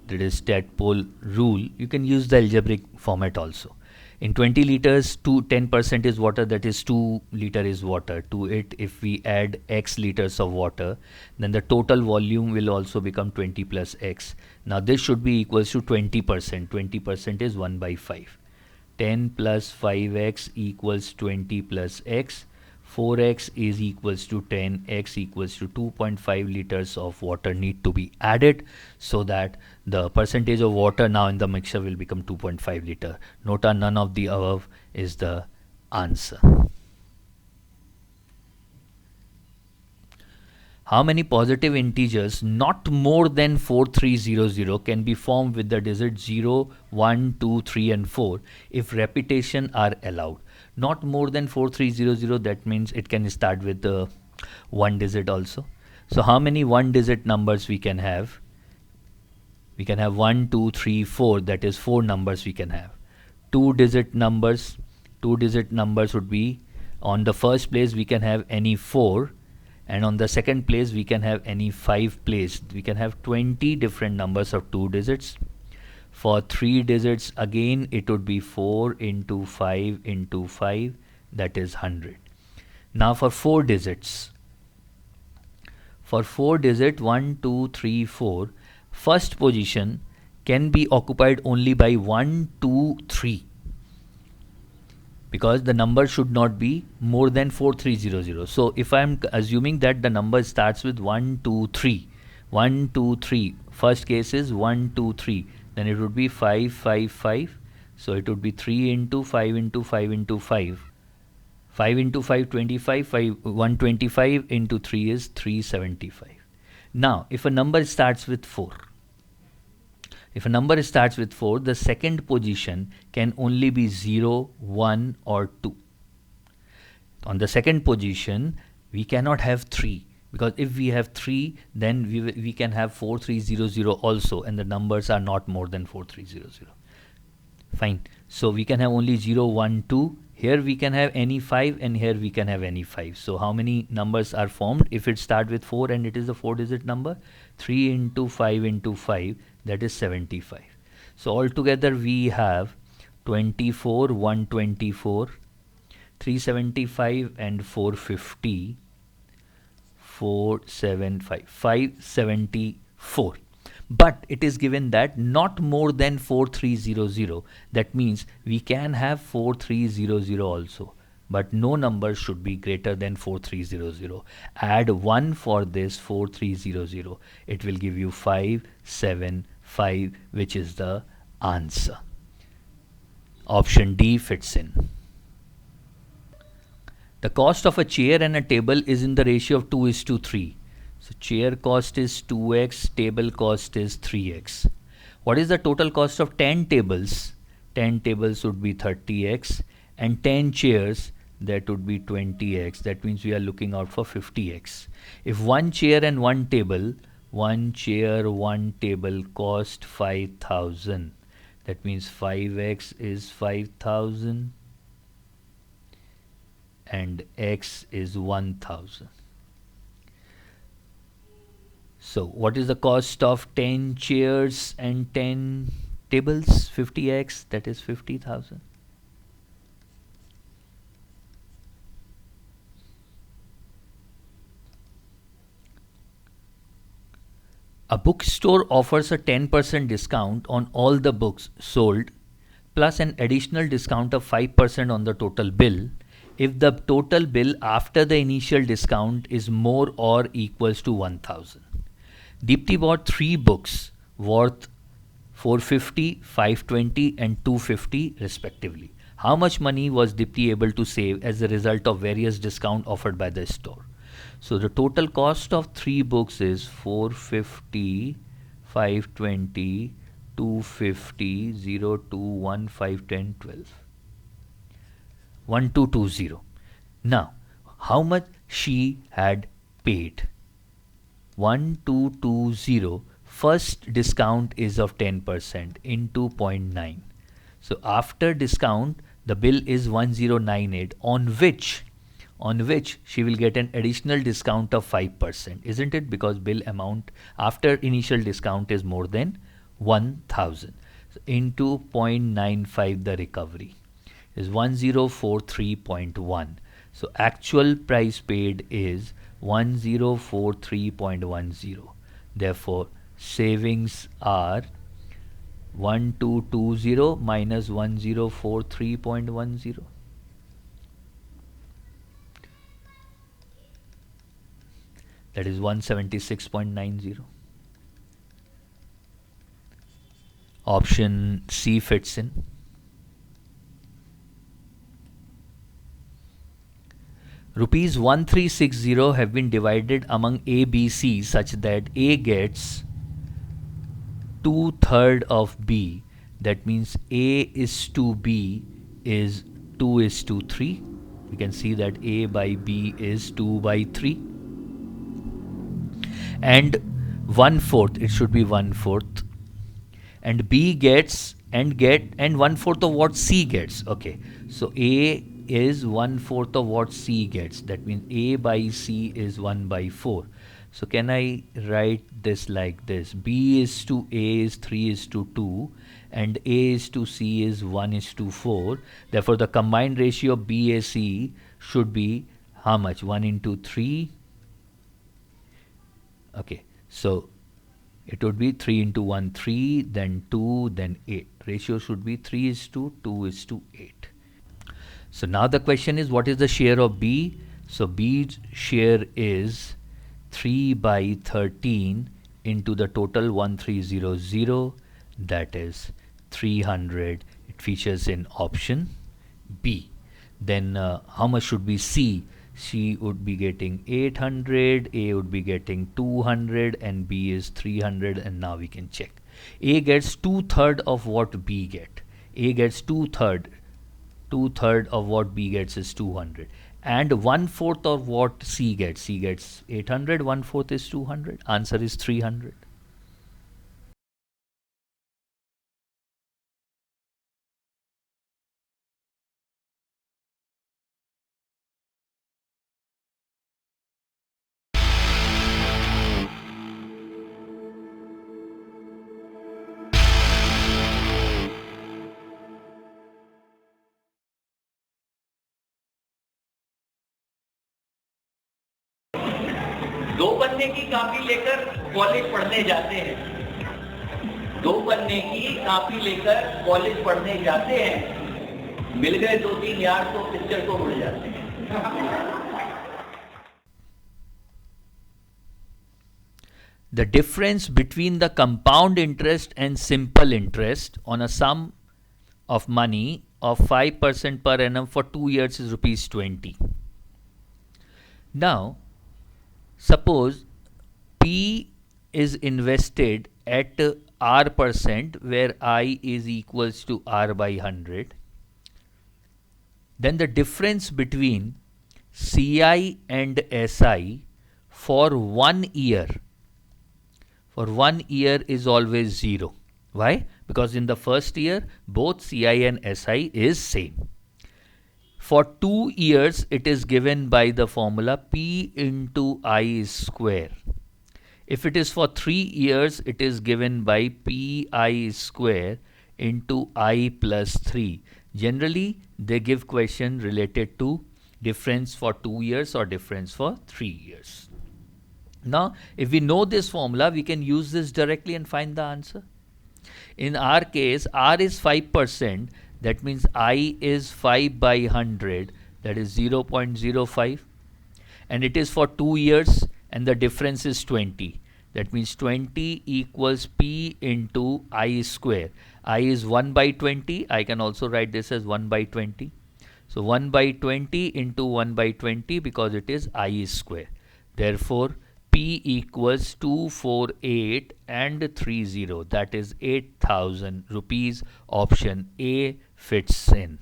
A: that is tadpole rule, you can use the algebraic format also. In 20 liters, 10% is water, that is 2 liter is water. To it, if we add x liters of water, then the total volume will also become 20 plus x. Now this should be equals to 20%. 20% is 1 by 5. 10 plus 5x equals 20 plus x. 4x is equals to 10, x equals to 2.5 liters of water need to be added, so that the percentage of water now in the mixture will become 2.5 liter. Nota none of the above is the answer. How many positive integers not more than 4300 can be formed with the digits 0, 1, 2, 3 and 4 if repetition are allowed? Not more than 4300, that means it can start with the one digit also. So how many one digit numbers we can have? We can have 1, 2, 3, 4, that is 4 numbers we can have. Two digit numbers would be, on the first place we can have any 4, and on the second place we can have any 5 place. We can have 20 different numbers of 2 digits. For 3 digits, again it would be 4 into 5 into 5, that is 100. Now for 4 digits, 1, 2, 3, 4, first position can be occupied only by 1, 2, 3, because the number should not be more than 4300. So if I am assuming that the number starts with 1, 2, 3, 1, 2, 3, first case is 1, 2, 3, then it would be 5, 5, 5. So it would be 3 into 5 into 5 into 5. 5 into 5, 25, 125 into 3 is 375. Now, if a number starts with 4, the second position can only be 0, 1 or 2. On the second position, we cannot have 3, because if we have 3, then we can have 4300 also, and the numbers are not more than 4300. Fine. So we can have only 0, 1, 2. Here we can have any 5, and here we can have any 5. So how many numbers are formed if it starts with 4 and it is a 4-digit number? 3 into 5 into 5, that is 75. So altogether we have 24, 124, 375 and 450, 475, 574. But it is given that not more than 4300. That means we can have 4300 also, but no number should be greater than 4300. Add 1 for this 4300. It will give you 575, which is the answer. Option D fits in. The cost of a chair and a table is in the ratio of 2:3. So chair cost is 2x, table cost is 3x. What is the total cost of 10 tables? 10 tables would be 30x, and 10 chairs, that would be 20x. That means we are looking out for 50x. If one chair and one table cost 5,000, that means 5x is 5,000 and x is 1,000. So what is the cost of 10 chairs and 10 tables? 50x, that is 50,000. A bookstore offers a 10% discount on all the books sold, plus an additional discount of 5% on the total bill, if the total bill after the initial discount is more or equals to 1,000. Deepti bought 3 books worth 450, 520 and 250 respectively. How much money was Deepti able to save as a result of various discounts offered by the store? So the total cost of 3 books is 450, 520, 250, 0, 2, 1, 5, 10, 12. 1220. Now, how much she had paid? 1220. First discount is of 10% into 0.9. So after discount, the bill is 1098, on which on which she will get an additional discount of 5%, isn't it? Because bill amount after initial discount is more than 1000. So into 0.95, the recovery is 1043.1. So actual price paid is 1043.10. Therefore, savings are 1220 minus 1043.10. That is 176.90. Option C fits in. Rupees 1360 have been divided among A, B, C such that A gets 2/3 of B. That means A is to B is 2:3. We can see that A by B is 2/3. And 1/4, it should be 1/4. And B gets and 1/4 of what C gets. Okay, so A is 1/4 of what C gets. That means A by C is 1/4. So can I write this like this? B is to A is 3:2 and A is to C is 1:4. Therefore, the combined ratio of BAC should be how much? 1 into 3. Okay, so it would be 3 into 1, 3, then 2, then 8. Ratio should be 3:2:8. So now the question is, what is the share of B? So B's share is 3/13 into the total 1300, that is 300. It features in option B. Then how much should be C? C would be getting 800, A would be getting 200, and B is 300. And now we can check. A gets 2/3 of what B get. A gets 2/3. 2/3 of what B gets is 200. And 1/4 of what C gets. C gets 800. 1/4 is 200. Answer is 300.
B: दो पन्ने की copy लेकर college पढ़ने जाते हैं। दो पन्ने की कॉपी लेकर कॉलेज पढ़ने जाते हैं। मिल गए 2-3 यार तो पिक्चर को भूल जाते हैं।
A: The difference between the compound interest and simple interest on a sum of money of 5% per annum for 2 years is rupees 20. Now, suppose P is invested at R% where I is equals to R by 100. Then the difference between CI and SI for 1 year is always 0. Why? Because in the first year both CI and SI is same. For 2 years it is given by the formula P into I square. If it is for 3 years it is given by PI square into I plus 3. Generally they give question related to difference for 2 years or difference for 3 years. Now, if we know this formula, we can use this directly and find the answer. In our case, R is 5%. That means I is 5 by 100. That is 0.05. And it is for 2 years and the difference is 20. That means 20 equals P into I square. I is 1 by 20. I can also write this as 1 by 20. So 1 by 20 into 1 by 20 because it is I square. Therefore, P equals 248 and 30. That is 8,000 rupees. Option A fits in.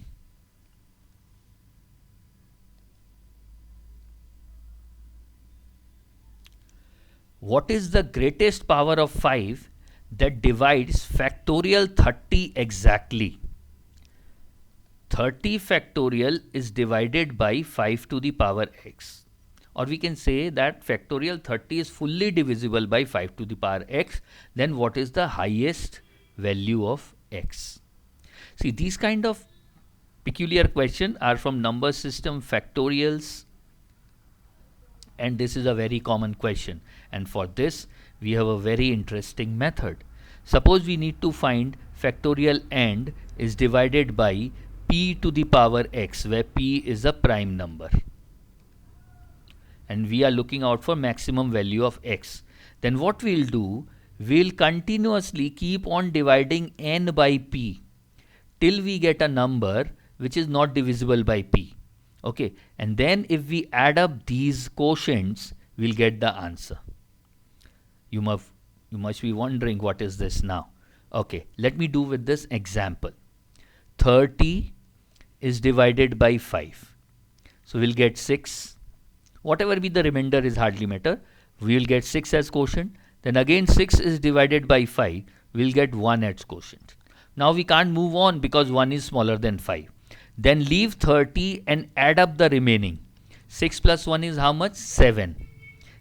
A: What is the greatest power of 5 that divides factorial 30 exactly? 30 factorial is divided by 5 to the power x. Or we can say that factorial 30 is fully divisible by 5 to the power x. Then what is the highest value of x? See, these kind of peculiar questions are from number system factorials, and this is a very common question. And for this, we have a very interesting method. Suppose we need to find factorial n is divided by p to the power x, where p is a prime number. And we are looking out for maximum value of x. Then what we'll do, we'll continuously keep on dividing n by p till we get a number which is not divisible by p. Okay, and then if we add up these quotients, we'll get the answer. You must be wondering, what is this now? Okay, let me do with this example. 30 is divided by 5. So we'll get 6. Whatever be the remainder is hardly matter. We'll get 6 as quotient. Then again 6 is divided by 5. We'll get 1 as quotient. Now we can't move on because 1 is smaller than 5. Then leave 30 and add up the remaining. 6 plus 1 is how much? 7.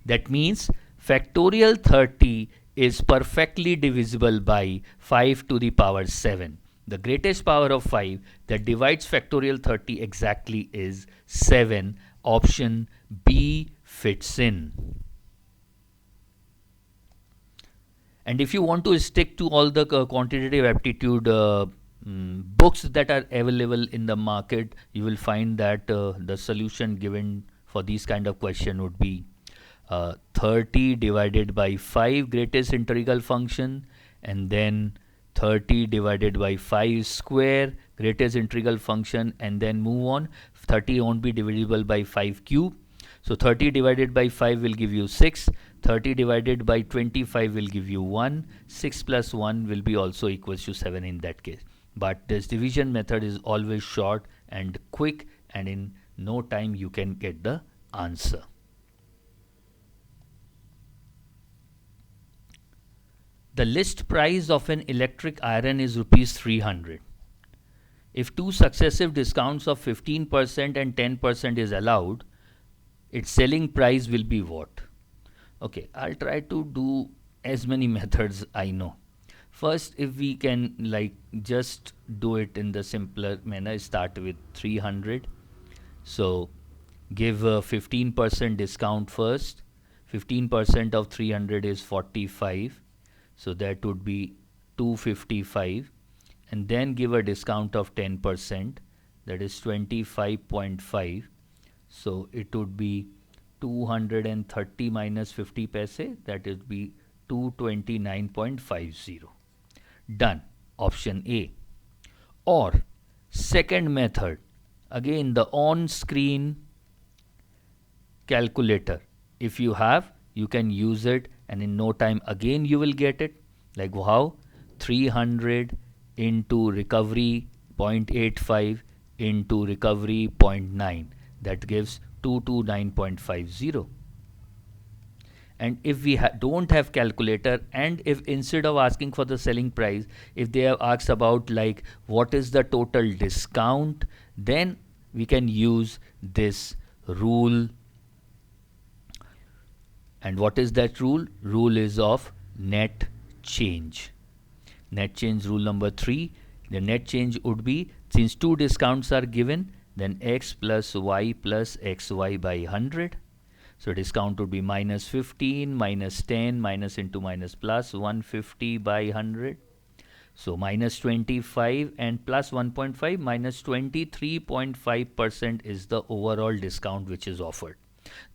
A: That means factorial 30 is perfectly divisible by 5 to the power 7. The greatest power of 5 that divides factorial 30 exactly is 7. Option B fits in. And if you want to stick to all the quantitative aptitude books that are available in the market, you will find that the solution given for these kind of question would be 30 divided by 5 greatest integral function, and then 30 divided by 5 square greatest integral function, and then move on. 30 won't be divisible by 5 cube. So 30 divided by 5 will give you 6. 30 divided by 25 will give you 1. 6 plus 1 will be also equals to 7 in that case. But this division method is always short and quick, and in no time you can get the answer. The list price of an electric iron is rupees 300. If two successive discounts of 15% and 10% is allowed, its selling price will be what? Okay, I'll try to do as many methods I know. First, if we can just do it in the simpler manner, start with 300. So give a 15% discount first. 15% of 300 is 45. So that would be 255. And then give a discount of 10%. That is 25.5. So it would be 230 minus 50 paise. That would be 229.50. Done. Option A. Or second method, again the on-screen calculator. If you have, you can use it, and in no time again you will get it. Like how? 300 into recovery 0.85 into recovery 0.9. That gives 229.50. And if we don't have calculator, and if instead of asking for the selling price, if they have asked about what is the total discount, then we can use this rule. And what is that rule? Rule is of net change. Net change rule number 3. The net change would be, since two discounts are given, then x plus y plus xy by 100. So discount would be minus 15, minus 10, minus into minus plus 150 by 100. So minus 25 and plus 1.5, minus 23.5% is the overall discount which is offered.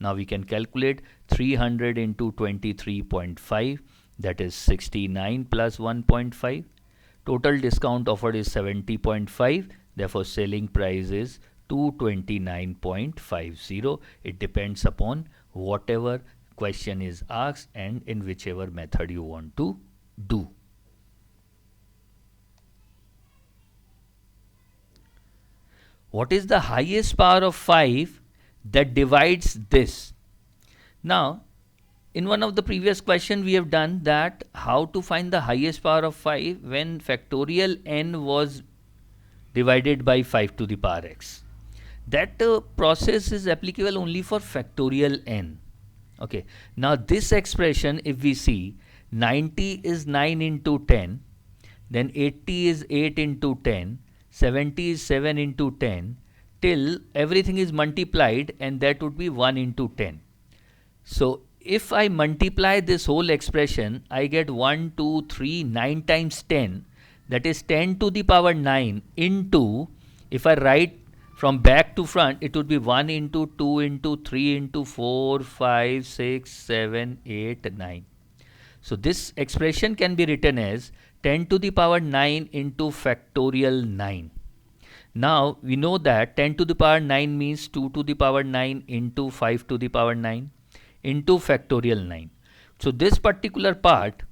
A: Now we can calculate 300 into 23.5, that is 69 plus 1.5. Total discount offered is 70.5. Therefore selling price is 229.50. It depends upon whatever question is asked and in whichever method you want to do. What is the highest power of 5 that divides this? Now, in one of the previous questions we have done that how to find the highest power of 5 when factorial n was divided by 5 to the power x. That process is applicable only for factorial n. Okay, now this expression, if we see, 90 is 9 into 10, then 80 is 8 into 10, 70 is 7 into 10, till everything is multiplied, and that would be 1 into 10. So if I multiply this whole expression, I get 1, 2, 3, 9 times 10, that is 10 to the power 9 into, if I write from back to front, it would be 1 into 2 into 3 into 4, 5, 6, 7, 8, 9. So this expression can be written as 10 to the power 9 into factorial 9. Now we know that 10 to the power 9 means 2 to the power 9 into 5 to the power 9 into factorial 9. So this particular part,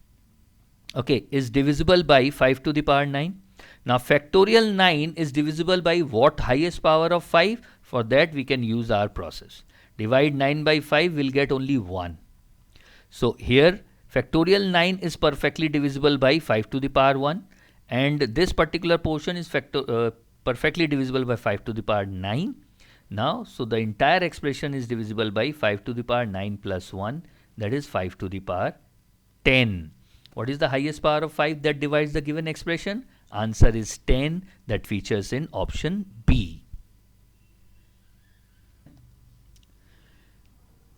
A: okay, is divisible by 5 to the power 9. Now factorial 9 is divisible by what highest power of 5? For that we can use our process. Divide 9 by 5, we'll get only 1. So here factorial 9 is perfectly divisible by 5 to the power 1, and this particular portion is perfectly divisible by 5 to the power 9. Now, so the entire expression is divisible by 5 to the power 9 plus 1, that is 5 to the power 10. What is the highest power of 5 that divides the given expression? Answer is 10, that features in option B.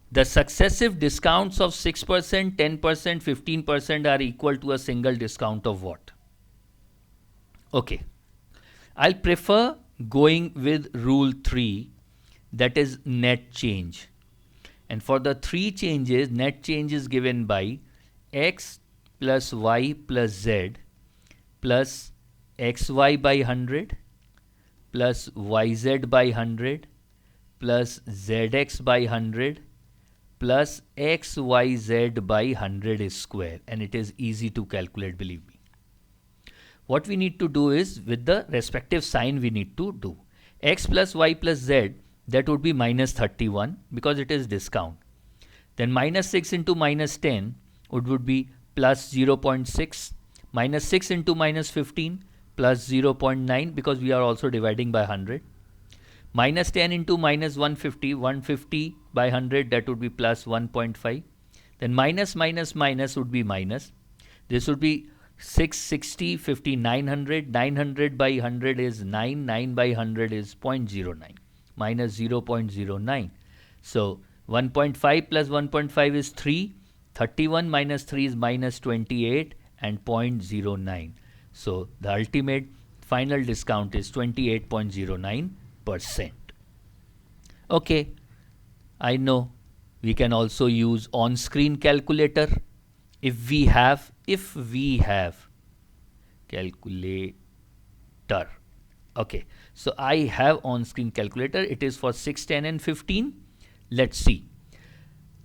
A: The successive discounts of 6%, 10%, 15% are equal to a single discount of what? Okay, I'll prefer going with rule 3, that is net change. And for the 3 changes, net change is given by x plus y plus z plus xy by 100 plus yz by 100 plus zx by 100 plus xyz by 100 is square, and it is easy to calculate, believe me. What we need to do is, with the respective sign we need to do. X plus y plus z, that would be minus 31 because it is discount. Then minus 6 into minus 10 would be plus 0.6. Minus 6 into minus 15 plus 0.9 because we are also dividing by 100. Minus 10 into minus 150, 150 by 100, that would be plus 1.5. Then minus minus minus would be minus. This would be 660, 50, 900. 900 by 100 is 9. 9 by 100 is 0.09. Minus 0.09. So 1.5 plus 1.5 is 3. 31 minus 3 is minus 28 and 0.09. So the ultimate final discount is 28.09%. Okay, I know we can also use on-screen calculator if we have calculator. Okay, so I have on-screen calculator. It is for 6, 10 and 15. Let's see.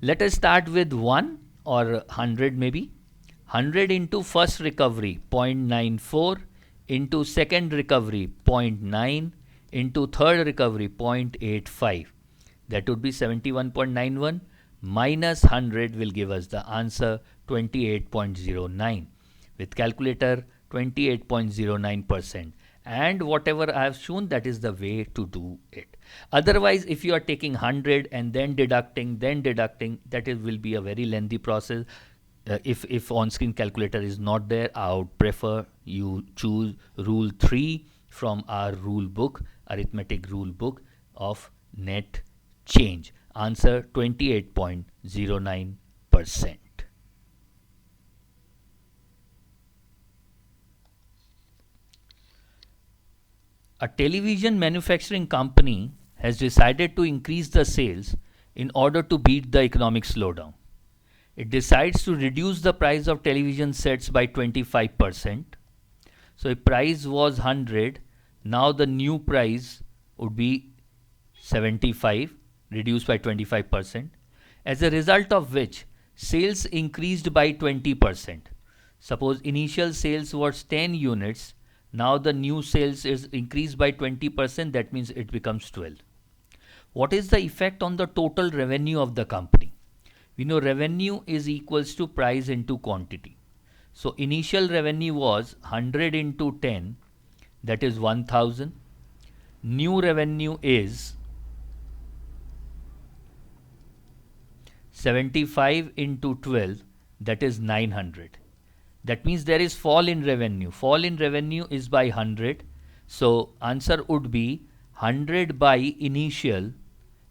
A: Let us start with 1 or 100 maybe. 100 into first recovery 0.94 into second recovery 0.9 into third recovery 0.85. That would be 71.91 minus 100 will give us the answer 28.09. With calculator 28.09%. And whatever I have shown, that is the way to do it. Otherwise, if you are taking 100 and then deducting, that will be a very lengthy process. If on-screen calculator is not there, I would prefer you choose rule 3 from our rule book, arithmetic rule book of net change. Answer 28.09%. A television manufacturing company has decided to increase the sales in order to beat the economic slowdown. It decides to reduce the price of television sets by 25%. So if price was 100, now the new price would be 75, reduced by 25%. As a result of which, sales increased by 20%. Suppose initial sales was 10 units, now the new sales is increased by 20%, that means it becomes 12. What is the effect on the total revenue of the company? We know revenue is equals to price into quantity. So initial revenue was 100 into 10, that is 1000. new revenue is 75 into 12, that is 900. That means there is fall in revenue. Fall in revenue is by 100. So answer would be 100 by initial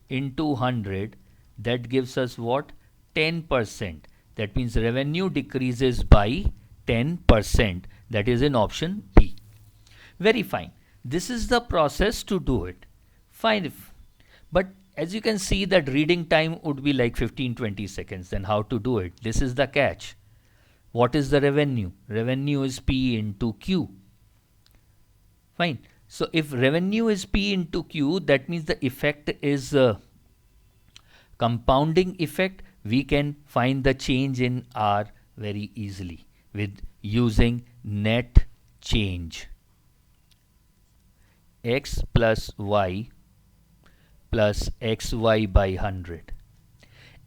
A: into 100. That gives us what? 10%. That means revenue decreases by 10%. That is in option B. Very fine. This is the process to do it. Fine. But as you can see that reading time would be like 15-20 seconds. Then how to do it? This is the catch. What is the revenue? Revenue is P into Q. Fine. So if revenue is P into Q, that means the effect is compounding effect. We can find the change in R very easily with using net change. X plus Y plus xy by 100.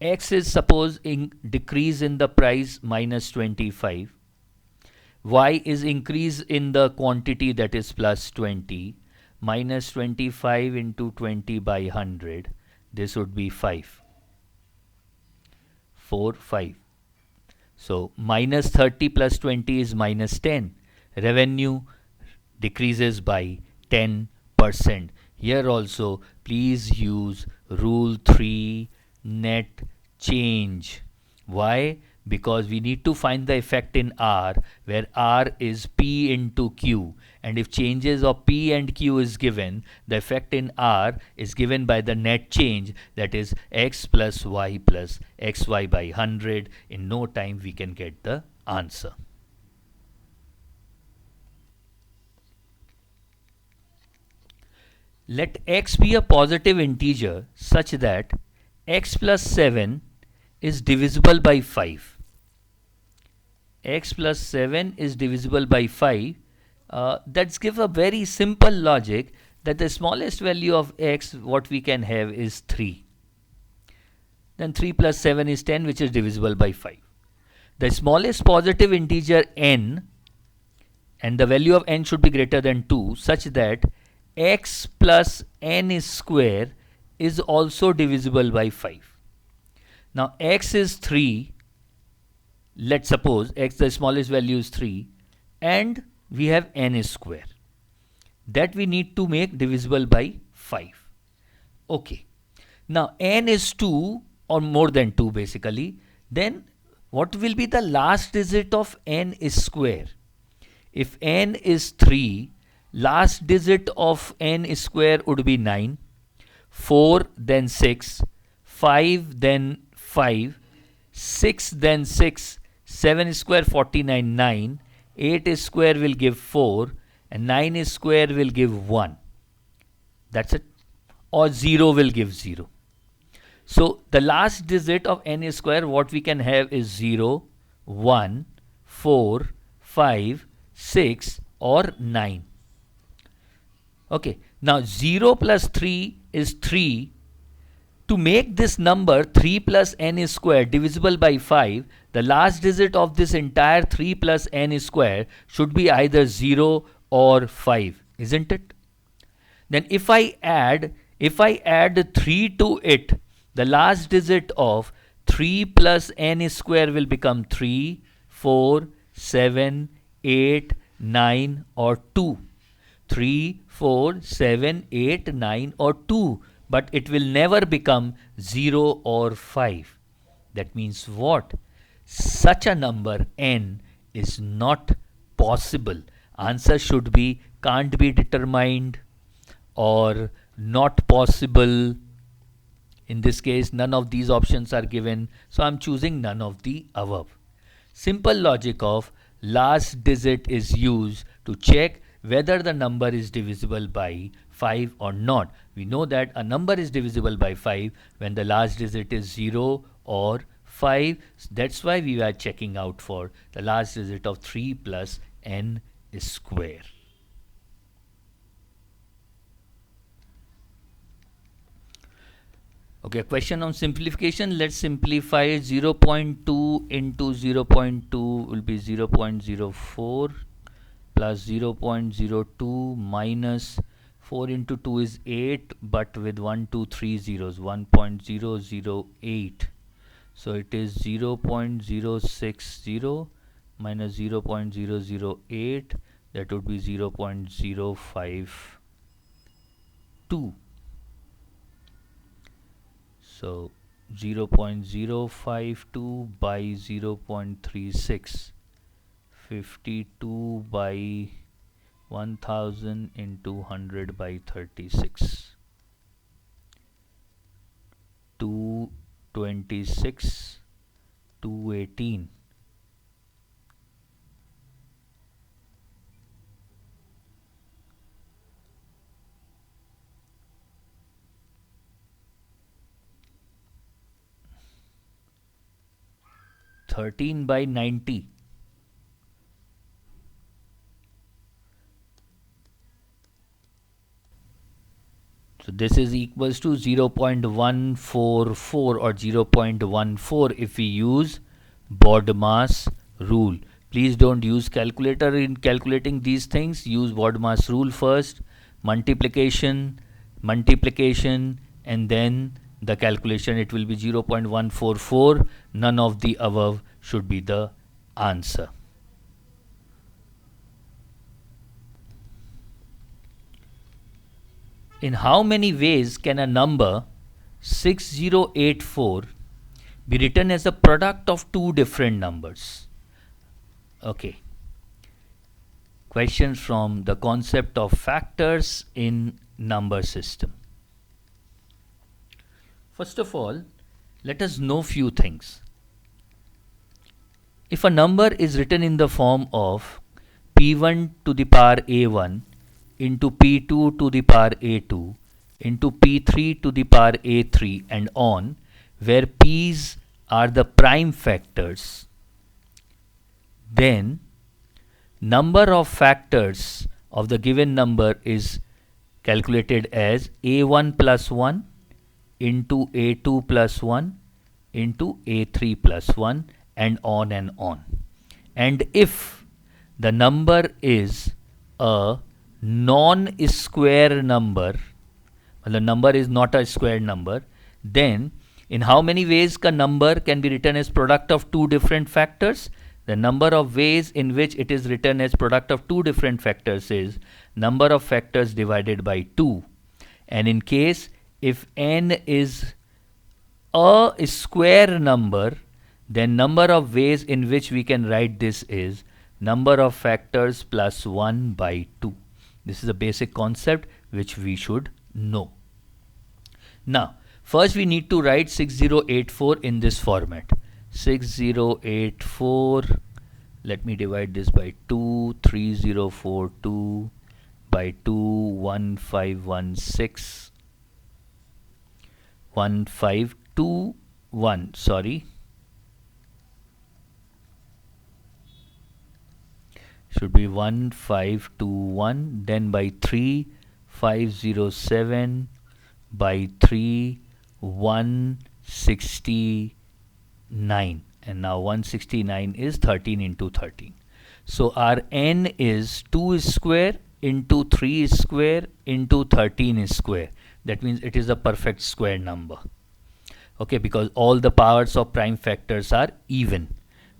A: X is suppose in decrease in the price minus 25. Y is increase in the quantity, that is plus 20. Minus 25 into 20 by 100. This would be 5. 4, 5. So minus 30 plus 20 is minus 10. Revenue decreases by 10%. Here also please use rule 3, net change. Why? Because we need to find the effect in R, where R is P into Q, and if changes of P and Q is given, the effect in R is given by the net change, that is X plus Y plus XY by 100. In no time we can get the answer. Let X be a positive integer such that X plus 7 is divisible by 5. X plus 7 is divisible by 5. That's give a very simple logic that the smallest value of X what we can have is 3. Then 3 plus 7 is 10, which is divisible by 5. The smallest positive integer n, and the value of n should be greater than 2, such that X plus n square is also divisible by 5. Now X is 3. Let's suppose X, the smallest value is 3, and we have n square. That we need to make divisible by 5. Okay. Now n is 2 or more than 2 basically. Then what will be the last digit of n square? If n is 3, last digit of n square would be 9. 4 then 6, 5 then 5, 6 then 6, 7 square 49, 9, 8 square will give 4, and 9 square will give 1. That's it. Or 0 will give 0. So the last digit of n square what we can have is 0, 1, 4, 5, 6 or 9. Okay. Now 0 plus 3 is 3. To make this number 3 plus n square divisible by 5, the last digit of this entire 3 plus n square should be either 0 or 5, isn't it? Then if I add 3 to it, the last digit of 3 plus n square will become 3, 4, 7, 8, 9 or 2. 3, 4, 7, 8, 9 or 2. But it will never become 0 or 5. That means what? Such a number n is not possible. Answer should be can't be determined or not possible. In this case, none of these options are given, so I'm choosing none of the above. Simple logic of last digit is used to check whether the number is divisible by 5 or not. We know that a number is divisible by 5 when the last digit is 0 or 5. That's why we are checking out for the last digit of 3 plus n square. Okay, question on simplification. Let's simplify 0.2 into 0.2 will be 0.04 plus 0.02 minus 4 into 2 is 8, but with 1, 2, 3 zeros, 1.008. So it is 0.060 minus 0.008, that would be 0.052. So 0.052 by 0.36, 52 by 1000 into 100 by 36, 226, 218. Thirteen by 90. So this is equals to 0.144 or 0.14 if we use BODMAS rule. Please don't use calculator in calculating these things. Use BODMAS rule first. Multiplication, and then the calculation. It will be 0.144. None of the above should be the answer. In how many ways can a number 6084 be written as a product of two different numbers? Okay. Questions from the concept of factors in number system. First of all, let us know few things. If a number is written in the form of p1 to the power a1 into p2 to the power a2 into p3 to the power a3 and on, where p's are the prime factors, then number of factors of the given number is calculated as a1 plus 1 into a2 plus 1 into a3 plus 1 and on and on. And if the number is a non-square number, the number is not a square number, then in how many ways a number can be written as product of two different factors? The number of ways in which it is written as product of two different factors is number of factors divided by 2. And in case if n is a square number, then number of ways in which we can write this is number of factors plus 1 by 2. This is a basic concept which we should know. Now, first we need to write 6084 in this format. 6084, let me divide this by 2, 3042 by 2, 1516, 1521, sorry. Should be 1521, then by 3, 507, by 3, 169, and now 169 is 13 into 13. So our n is 2 square into 3 square into 13 square. That means it is a perfect square number. Okay, because all the powers of prime factors are even.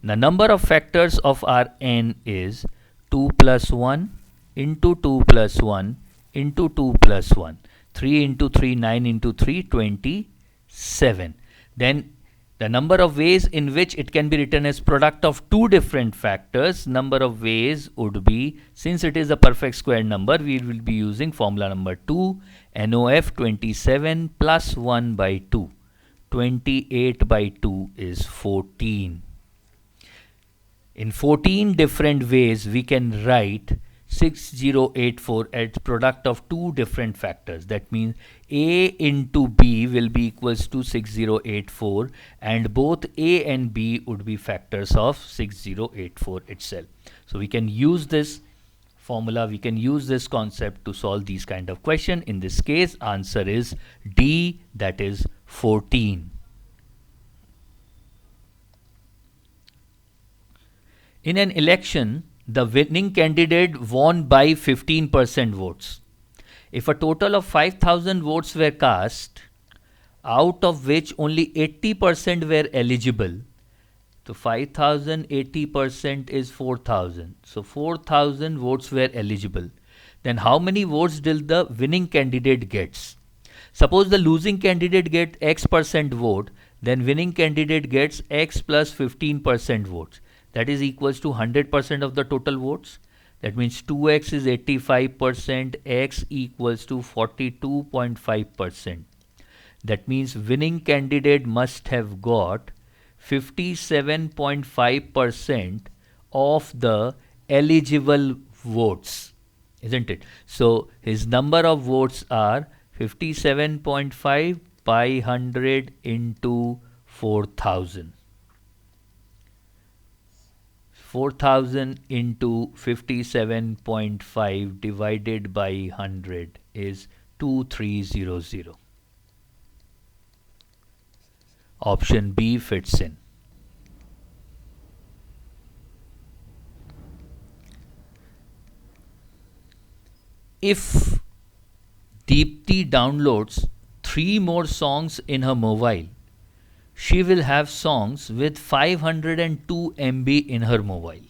A: The number of factors of our n is 2 plus 1 into 2 plus 1 into 2 plus 1. 3 into 3, 9 into 3, 27. Then the number of ways in which it can be written as product of two different factors, number of ways would be, since it is a perfect square number, we will be using formula number 2, NOF 27 plus 1 by 2. 28 by 2 is 14. In 14 different ways, we can write 6084 as product of two different factors. That means A into B will be equals to 6084, and both A and B would be factors of 6084 itself. So we can use this formula, we can use this concept to solve these kind of question. In this case, answer is D, that is 14. In an election, the winning candidate won by 15% votes. If a total of 5,000 votes were cast, out of which only 80% were eligible, so 5,000, 80% is 4,000. So 4,000 votes were eligible. Then how many votes did the winning candidate gets? Suppose the losing candidate get X percent vote, then winning candidate gets X plus 15% votes. That is equals to 100% of the total votes. That means 2x is 85%, x equals to 42.5%. That means winning candidate must have got 57.5% of the eligible votes, isn't it? So his number of votes are 57.5 by 100 into 4,000. 4,000 into 57.5 divided by 100 is 2300. Option B fits in. If Deepti downloads 3 more songs in her mobile, she will have songs with 502 MB in her mobile.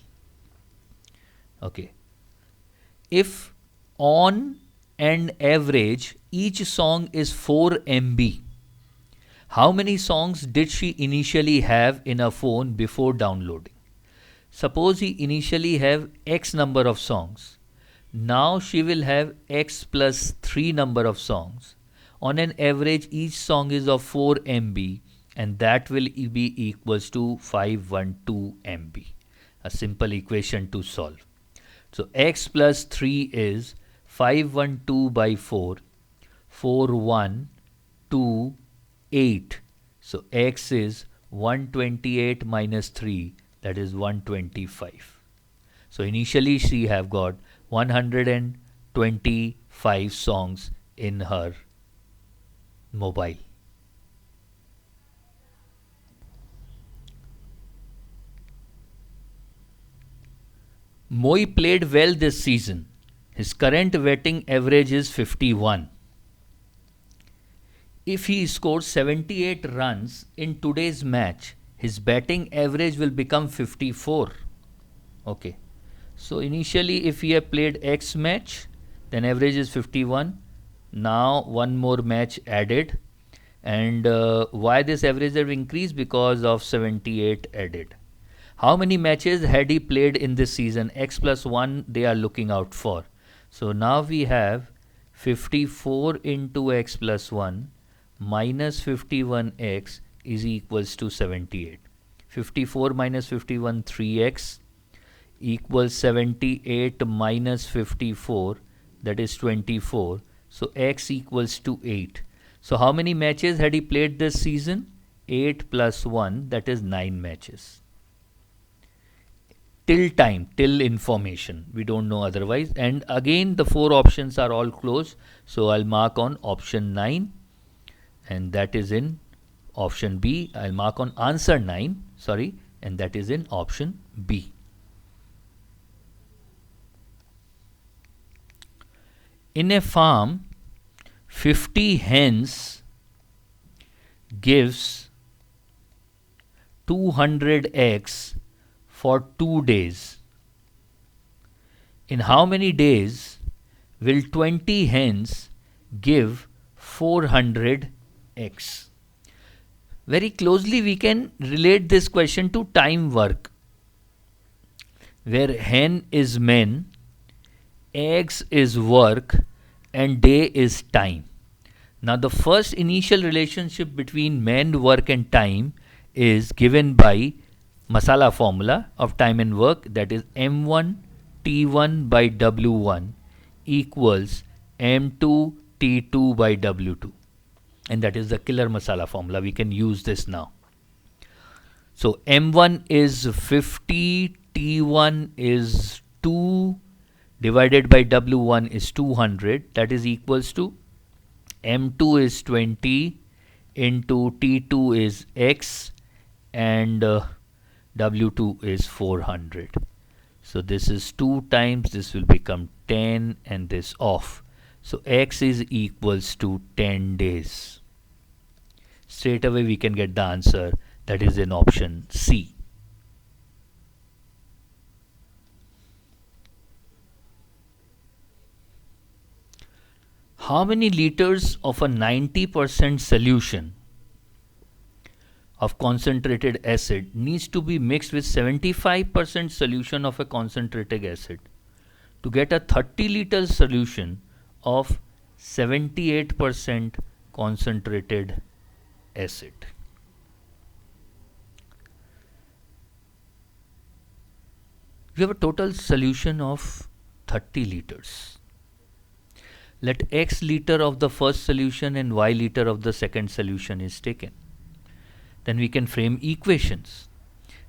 A: Okay. If on an average each song is 4 MB, how many songs did she initially have in her phone before downloading? Suppose he initially have X number of songs. Now she will have X plus 3 number of songs. On an average each song is of 4 MB and that will be equals to 512 MB. A simple equation to solve. So X plus 3 is 512 by 4, 412, 8. So X is 128 minus 3, that is 125. So initially she have got 125 songs in her mobile. Moi played well this season. His current batting average is 51. If he scores 78 runs in today's match, his batting average will become 54. Okay. So initially if he had played X match, then average is 51. Now one more match added. And why this average have increased? Because of 78 added. How many matches had he played in this season? X plus 1 they are looking out for. So now we have 54 into X plus 1 minus 51x is equals to 78. 54 minus 51, 3x equals 78 minus 54, that is 24. So x equals to 8. So how many matches had he played this season? 8 plus 1, that is 9 matches. Till time, till information, we don't know otherwise. And again the 4 options are all closed. So I'll mark on option 9. And that is in option B. I'll mark on answer 9, sorry, and that is in option B. In a farm, 50 hens gives 200 eggs for 2 days. In how many days will 20 hens give 400 eggs? Very closely we can relate this question to time work, where hen is men, eggs is work, and day is time. Now the first initial relationship between men, work and time is given by masala formula of time and work, that is M1 T1 by W1 equals M2 T2 by W2. And that is the killer masala formula. We can use this now. So M1 is 50, T1 is 2 divided by W1 is 200. That is equals to M2 is 20 into T2 is X and W2 is 400. So this is 2 times, this will become 10 and this off. So x is equals to 10 days. Straight away we can get the answer, that is in option C. How many liters of a 90% solution of concentrated acid needs to be mixed with 75% solution of a concentrated acid to get a 30-liter solution of 78% concentrated acid? We have a total solution of 30 liters. Let x liter of the first solution and y liter of the second solution is taken. Then we can frame equations.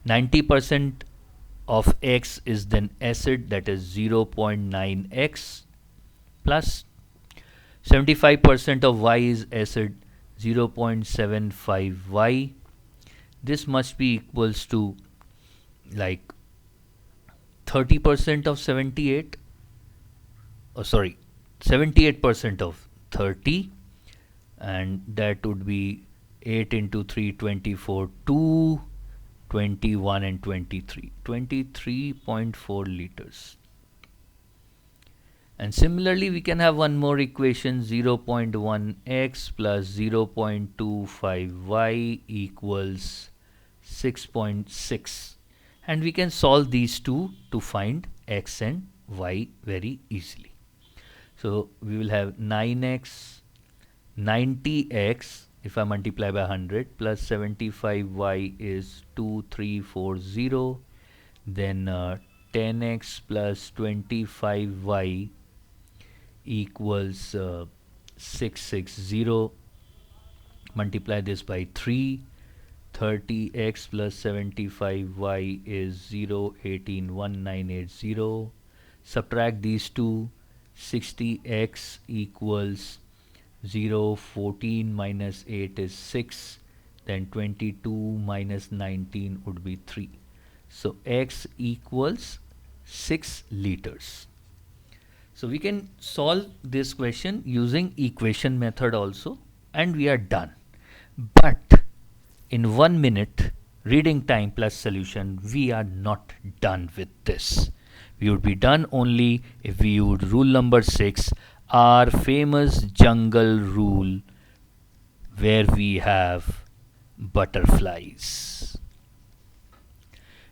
A: 90% of x is then acid, that is 0.9x, plus 75% of y is acid, 0.75y. This must be equals to like 30% of 78. Oh, sorry, 78% of 30, and that would be 8 into 3, 24, 2, 21 and 23, 23.4 liters. And similarly we can have one more equation, 0.1x plus 0.25y equals 6.6, and we can solve these two to find x and y very easily. So we will have 9x, 90x if I multiply by 100 plus 75y is 2340, then 10x plus 25y equals 660, multiply this by 3, 30x plus 75y is 0.181980, subtract these two, 60x equals 0.14 minus 8 is 6, then 22 minus 19 would be 3. So x equals 6 liters. So we can solve this question using equation method also, and we are done. But in 1 minute reading time plus solution, we are not done with this. We would be done only if we would rule number 6, our famous jungle rule, where we have butterflies.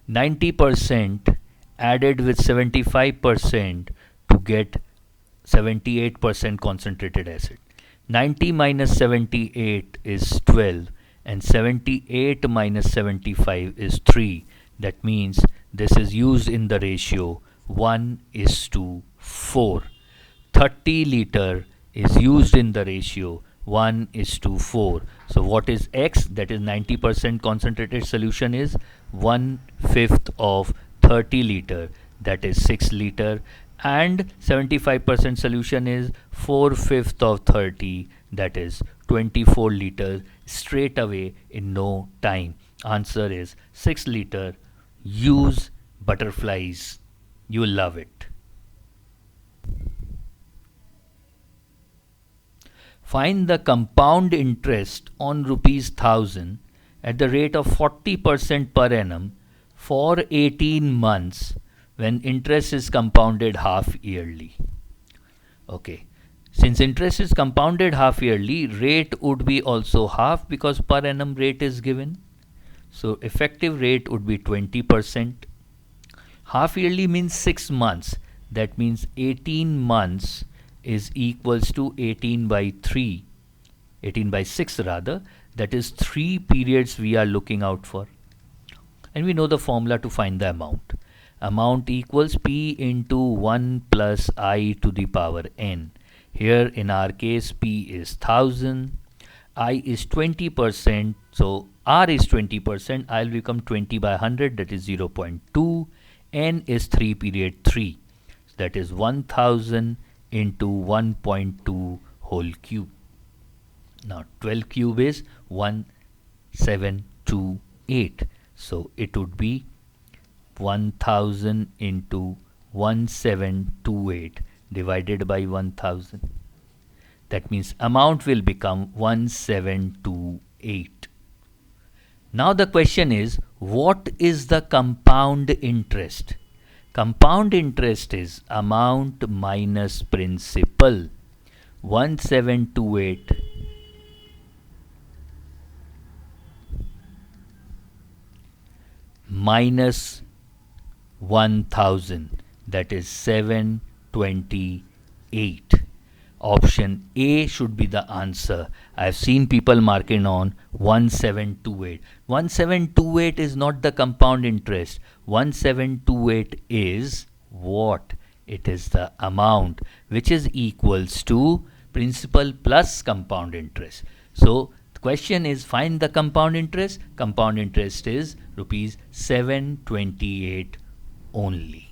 A: 90% added with 75% to get 78% concentrated acid. 90 minus 78 is 12 and 78 minus 75 is 3. That means this is used in the ratio 1:4. 30 liter is used in the ratio 1:4. So what is x? That is 90% concentrated solution is 1/5 of 30 liter, that is 6 liter, and 75% solution is 4/5 of 30, that is 24 liter, straight away in no time. Answer is 6 liter. Use butterflies. You will love it. Find the compound interest on ₹1,000 at the rate of 40% per annum for 18 months when interest is compounded half yearly. Okay, since interest is compounded half yearly, rate would be also half because per annum rate is given. So effective rate would be 20%. Half yearly means 6 months. That means 18 months is equals to 18 by 3, 18 by 6 rather. That is 3 periods we are looking out for. And we know the formula to find the amount. Amount equals P into 1 plus I to the power n. Here in our case P is 1000, I is 20%, so R is 20%, I will become 20 by 100, that is 0.2, n is 3 period 3, so that is 1000 into 1.2 whole cube. Now 12 cube is 1728, so it would be 1000 into 1728 divided by 1000. That means amount will become 1728. Now the question is, what is the compound interest? Compound interest is amount minus principal. 1728 minus 1000, that is 728. Option A should be the answer. I have seen people marking on 1728. 1728 is not the compound interest. 1728 is what? It is the amount which is equals to principal plus compound interest. So the question is, find the compound interest. Compound interest is rupees 728 only.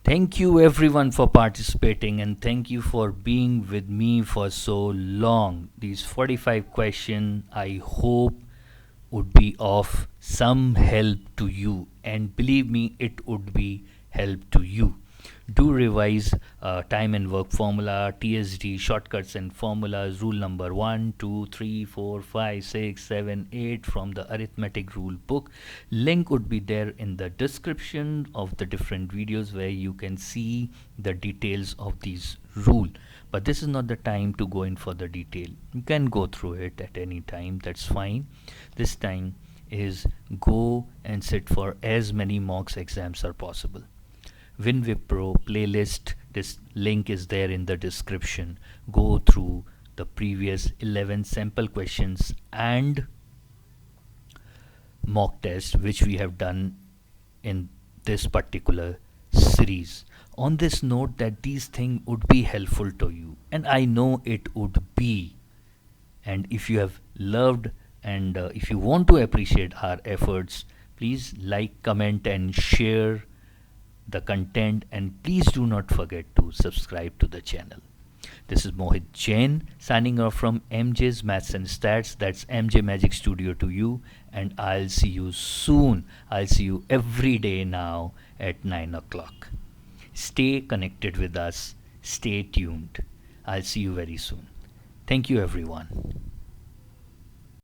A: Thank you everyone for participating, and thank you for being with me for so long. These 45 questions I hope would be of some help to you, and believe me, it would be help to you. Do revise time and work formula, TSD, shortcuts and formulas, rule number 1, 2, 3, 4, 5, 6, 7, 8 from the arithmetic rule book. Link would be there in the description of the different videos where you can see the details of these rule. But this is not the time to go in for the detail. You can go through it at any time, that's fine. This time is go and sit for as many mocks exams are possible. WinWipro playlist, this link is there in the description. Go through the previous 11 sample questions and mock test which we have done in this particular series. On this note that these things would be helpful to you, and I know it would be. And if you have loved and if you want to appreciate our efforts, please like, comment and share the content, and please do not forget to subscribe to the channel. This is Mohit Jain signing off from MJ's Maths and Stats. That's MJ Magic Studio to you, and I'll see you soon. I'll see you every day now at 9 o'clock. Stay connected with us. Stay tuned. I'll see you very soon. Thank you everyone.